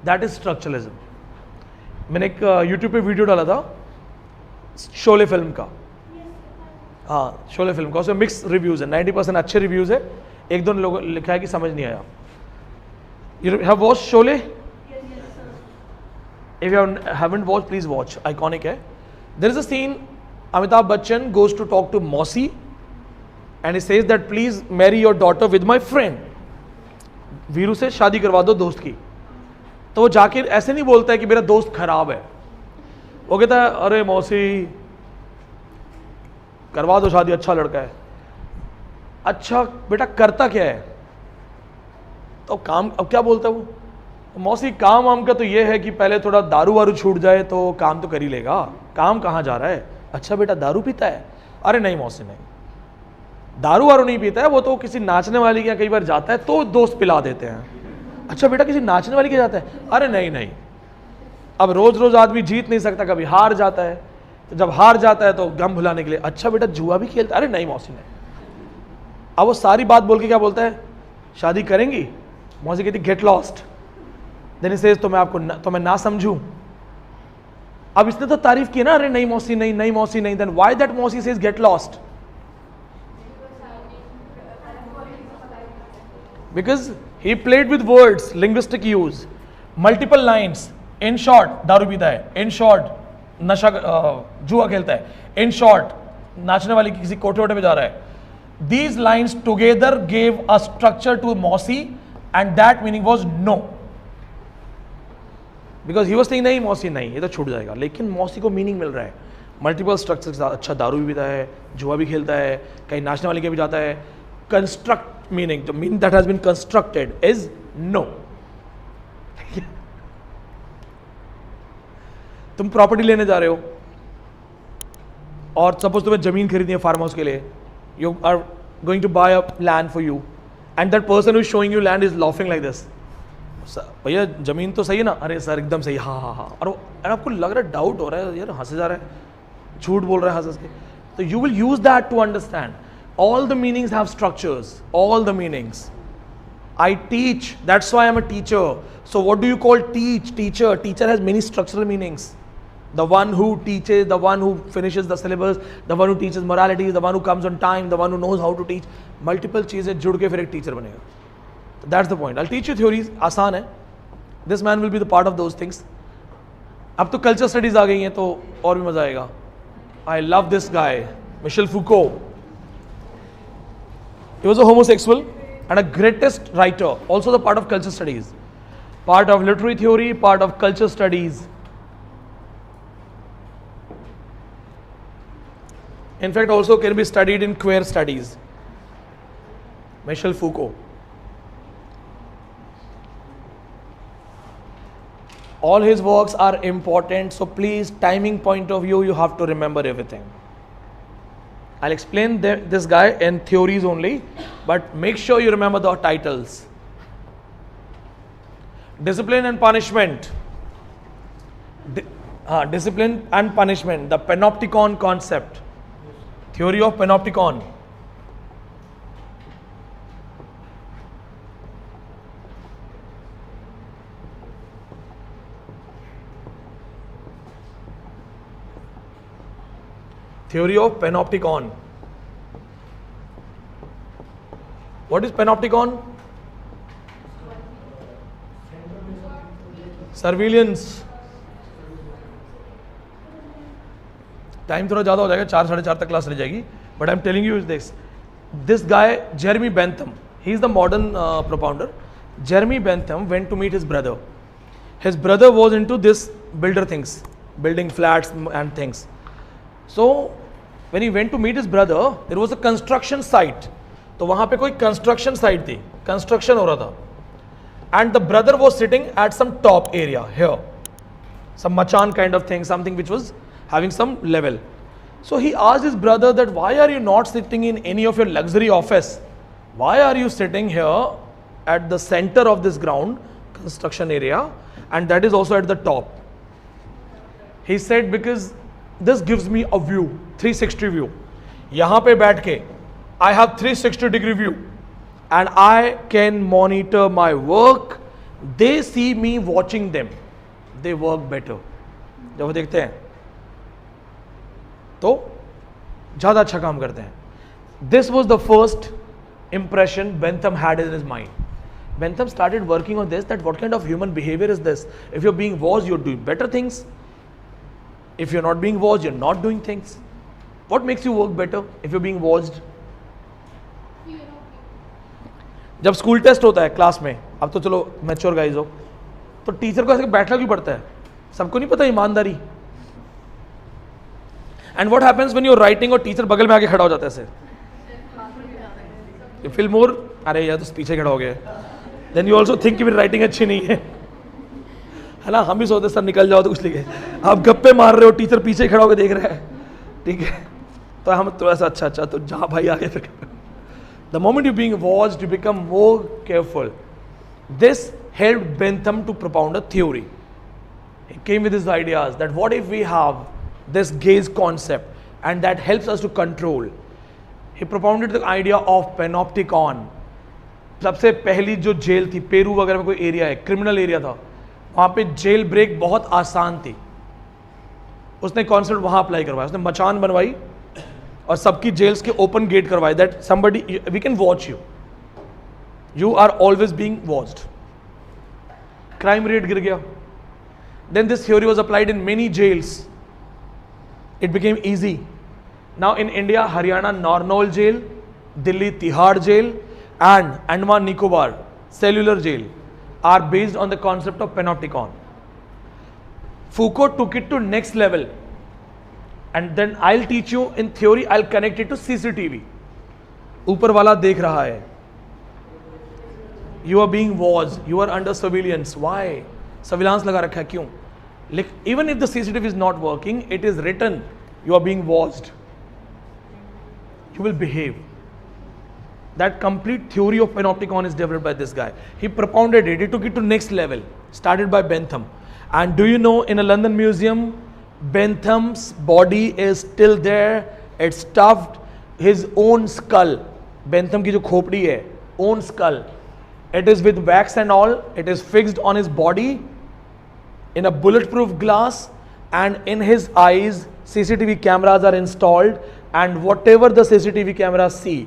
That is structuralism. मैंने एक YouTube पे video डाला था Sholay film का. हाँ, Sholay film का. उसमें mix reviews है, 90% अच्छे रिव्यूज़ है, 1-2 लोगों लिखा है कि समझ नहीं आया. You have watched Sholay? If you haven't watched, please watch. Iconic है. There is a scene, Amitabh Bachchan goes to talk to Mausi and he says that please marry your daughter with my friend. Veeru से शादी करवा दो दोस्त की. तो वो जाके ऐसे नहीं बोलता है कि मेरा दोस्त खराब है. वो कहता है अरे मौसी करवा दो शादी, अच्छा लड़का है. अच्छा बेटा करता क्या है? तो काम, अब क्या बोलता है वो? मौसी काम वाम का तो ये है कि पहले थोड़ा दारू वारू छूट जाए तो काम तो कर ही लेगा. काम कहाँ जा रहा है? अच्छा बेटा दारू पीता है? अरे नहीं मौसी नहीं, दारू वारू नहीं पीता है, वो तो किसी नाचने वाली के यहाँ कई बार जाता है तो दोस्त पिला देते हैं. अच्छा बेटा किसी नाचने वाली के जाता है? अरे नहीं नहीं. अब रोज रोज आदमी जीत नहीं सकता, कभी हार जाता है, तो जब हार जाता है तो गम भुलाने के लिए अच्छा बेटा जुआ भी खेलता है? अरे नहीं मौसी नहीं. अब वो सारी बात बोल के क्या बोलता है? शादी करेंगी? मौसी कहती get lost. Then he says तो मैं आपको तो मैं ना समझूं. अब इसने तो तारीफ की ना, अरे नहीं मौसी नहीं, नहीं मौसी नहीं. देन व्हाई दैट मौसी says get lost? Because he played with words, linguistic use, multiple lines. In short, दारू पीता है. In short, नशा जुआ खेलता है. In short, नाचने वाली किसी कोठे वोटे पे जा रहा है. These lines together gave a structure to Mausi, and that meaning was no. Because he was saying नहीं मौसी नहीं, ये तो छूट जाएगा. लेकिन मौसी को मीनिंग मिल रहा है मल्टीपल स्ट्रक्चर के साथ. अच्छा दारू भी पीता है, जुआ भी खेलता है, कहीं नाचने वाले के भी जाता है. Construct meaning, the meaning that has been constructed is no. तुम प्रॉपर्टी लेने जा रहे हो और सपोज तुम्हें जमीन खरीदनी है फार्म हाउस के लिए. You are going to buy a land for you and that person who is showing you land is laughing like this. भैया जमीन तो सही है ना? अरे सर एकदम सही. हाँ हाँ हाँ. और आपको लग रहा है, डाउट हो रहा है, यार हंसे जा रहा है, झूठ बोल रहा है हंस के. तो you will use that to understand. All the meanings have structures. All the meanings. I teach. That's why I'm a teacher. So what do you call teach? Teacher. Teacher has many structural meanings. The one who teaches, the one who finishes the syllabus, the one who teaches morality, the one who comes on time, the one who knows how to teach. Multiple चीजें जुड़ के फिर एक teacher बनेगा. That's the point. I'll teach you theories. आसान है. This man will be the part of those things. अब तो culture studies आ गई हैं तो और भी मजा आएगा. I love this guy, Michel Foucault. He was a homosexual and a greatest writer, also the part of culture studies, part of literary theory, part of culture studies. In fact, also can be studied in queer studies. Michel Foucault. All his works are important, so please, timing point of view, you have to remember everything. I'll explain this guy in theories only, but make sure you remember the titles. Discipline and punishment. Discipline and punishment, the panopticon concept. Theory of panopticon. Theory of panopticon. What is panopticon? Surveillance. Time थोड़ा ज़्यादा हो जाएगा, 4 साढ़े 4 तक class रह जाएगी, but I am telling you is this guy Jeremy Bentham, he is the modern propounder. Jeremy Bentham went to meet his brother. His brother was into this builder things, building flats and things. So when he went to meet his brother, there was a construction site. तो वहाँ पे कोई construction site थी, construction हो रहा था. And the brother was sitting at some top area here, some machan kind of thing, something which was having some level. So he asked his brother that why are you not sitting in any of your luxury office? Why are you sitting here at the center of this ground, construction area, and that is also at the top? He said, because this gives me a view, 360 view. यहाँ पे बैठ के I have 360 degree view and I can monitor my work. They see me watching them. They work better. जब वो देखते हैं तो ज़्यादा अच्छा काम करते हैं. This was the first impression Bentham had in his mind. Bentham started working on this, that what kind of human behavior is this? If you're being watched, you're doing better things. If you're not being watched, you're not doing things. What makes you work better if you're being watched? जब school test होता है class में, अब तो चलो mature guys हो, तो teacher को ऐसे बैठना क्यों पड़ता है? सबको नहीं पता ईमानदारी. And what happens when you are writing और टीचर बगल में आके खड़ा हो जाता है ऐसे, यू फील मोर, अरे यार तो पीछे खड़ा हो गया. देन यू ऑल्सो थिंक कि मेरी राइटिंग अच्छी नहीं है ना. हम भी सोचते सर निकल जाओ तो कुछ लिखे, आप गप्पे मार रहे हो, टीचर पीछे खड़ा होकर देख रहा है, ठीक है. तो हम थोड़ा सा अच्छा तो जहाँ भाई आगे फिर. The moment you're being watched, you become more careful. This helped Bentham to propound a theory. He came with his ideas that what if we have this gaze concept and that helps us to control. He propounded the idea of panopticon. सबसे पहली जो jail थी, Peru वगैरह में कोई area है, criminal area था, वहाँ पे जेल ब्रेक बहुत आसान थी. उसने कॉन्सेप्ट वहाँ अप्लाई करवाया, उसने मचान बनवाई और सबकी जेल्स के ओपन गेट करवाए, that somebody we can watch you, you are always being watched. Crime rate गिर गया. Then this theory was applied in many jails. It became easy. Now in India, Haryana Narnaul jail, Delhi Tihar jail and Andaman Nicobar cellular jail are based on the concept of panopticon. Foucault took it to next level, and then I'll teach you in theory, I'll connect it to CCTV. ऊपर वाला देख रहा है, you are being watched, you are under surveillance. Why? Surveillance लगा रखा है, क्यों? Even if the CCTV is not working, it is written, you are being watched, you will behave. That complete theory of panopticon is developed by this guy. He propounded it. He took it to next level. Started by Bentham. And do you know, in a London museum, Bentham's body is still there. It's stuffed. His own skull. Bentham की जो खोपड़ी है, own skull. It is with wax and all. It is fixed on his body in a bulletproof glass, and in his eyes, CCTV cameras are installed. And whatever the CCTV cameras see,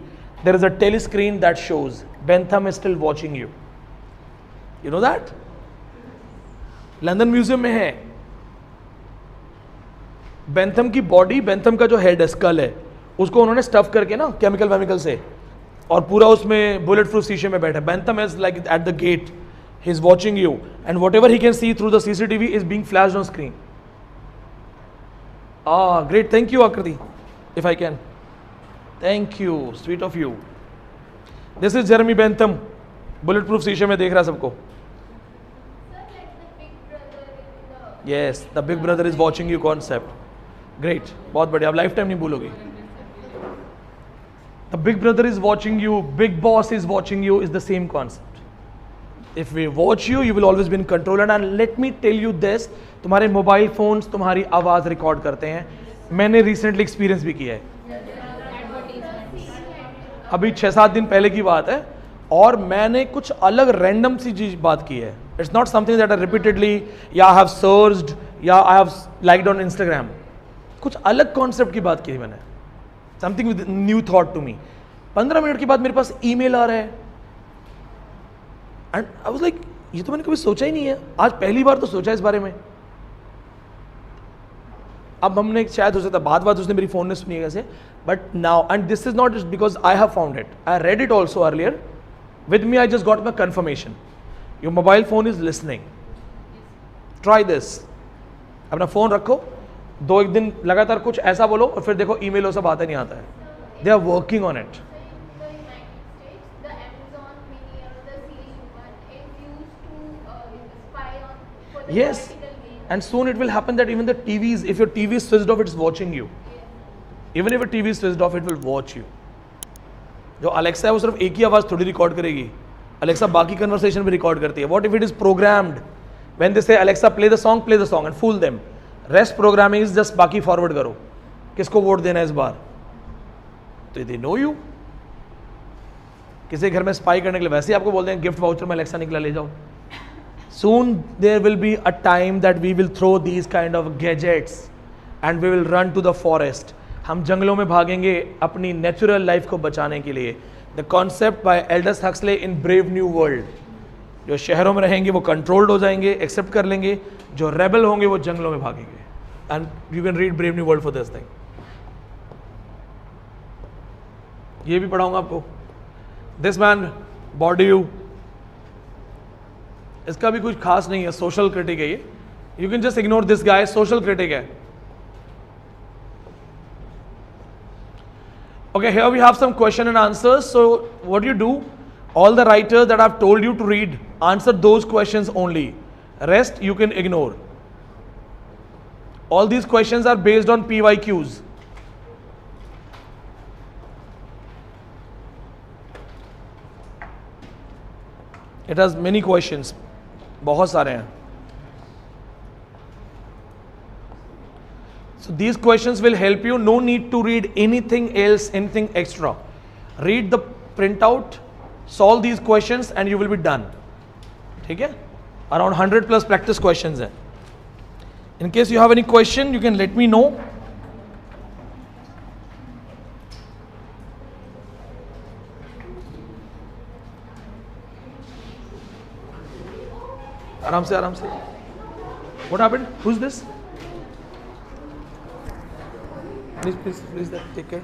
there is a telescreen that shows Bentham is still watching you. You know that? London museum में है. Bentham की body, Bentham का जो head है, school है, उसको उन्होंने stuff करके ना केमिकल से, और पूरा उसमें बुलेट प्रूफ शीशे में बैठा. Bentham is like at the gate, he is watching you, and whatever he can see through the CCTV is being flashed on screen. Great, thank you Akriti, if I can. Thank you, sweet of you. This is Jeremy Bentham, bulletproof शीशे में देख रहा है सबको. Sir, like the Big Brother in yes, the big brother is watching you concept, great, बहुत बढ़िया, आप life time नहीं भूलोगे. The big brother is watching you, big boss is watching you is the same concept. If we watch you, you will always be in control. And let me tell you this, तुम्हारे mobile phones तुम्हारी आवाज record करते हैं. मैंने recently experience भी किया है, अभी 6-7 दिन पहले की बात है, और मैंने कुछ अलग रैंडम सी चीज बात की है. It's not something that I repeatedly या आई हैव सर्च्ड या I have liked on Instagram. कुछ अलग कॉन्सेप्ट की बात की मैंने, something with new thought to me. 15 minute के बाद मेरे पास ईमेल आ रहा है एंड आई वाज लाइक, ये तो मैंने कभी सोचा ही नहीं है, आज पहली बार तो सोचा इस बारे में. अब हमने शायद हो सकता है बात उसने मेरी फोन ने सुनी है कैसे, but now, and this is not just because I have found it, I read it also earlier. With me I just got my confirmation, your mobile phone is listening. Try this. अपना phone रखो, 2-1 दिन लगातार कुछ ऐसा बोलो और फिर देखो ईमेल वो सब आता नहीं आता है. They are working on it. Yes, and soon it will happen that even the TVs, if your TV is switched off, it's watching you. Even if your TV is switched off, it will watch you. जो Alexa है वो सिर्फ एक ही आवाज थोड़ी record करेगी, Alexa बाकी conversation भी रिकॉर्ड करती है. What if it is programmed? When they say Alexa play the song and fool them. Rest programming is just बाकी फॉरवर्ड करो, किसको वोट देना है इस बार, तो they know you. किसी घर में स्पाई करने के लिए वैसे ही आपको बोल देंगे गिफ्ट वाउचर में अलेक्सा निकला ले जाओ. Soon there will be a time that we will throw these kind of gadgets and we will run to the forest. हम जंगलों में भागेंगे अपनी नेचुरल लाइफ को बचाने के लिए. The concept by Aldous Huxley in Brave New World. जो शहरों में रहेंगे वो कंट्रोल्ड हो जाएंगे, एक्सेप्ट कर लेंगे. जो रेबल होंगे वो जंगलों में भागेंगे. And you can read Brave New World for this thing. ये भी पढ़ाऊंगा आपको. This man Bourdieu, इसका भी कुछ खास नहीं है, सोशल क्रिटिक है ये. You can just ignore this guy, social critic है. Okay, here we have some question and answers. So what you do, all the writers that I have told you to read, answer those questions only, rest you can ignore. All these questions are based on PYQs. It has many questions, बहुत सारे हैं. So these questions will help you. No need to read anything else, anything extra. Read the printout, solve these questions and you will be done. ठीक है? Around 100 plus practice questions हैं. In case you have any question, you can let me know. आराम से, आराम से. What happened? Who's this? Please, take care.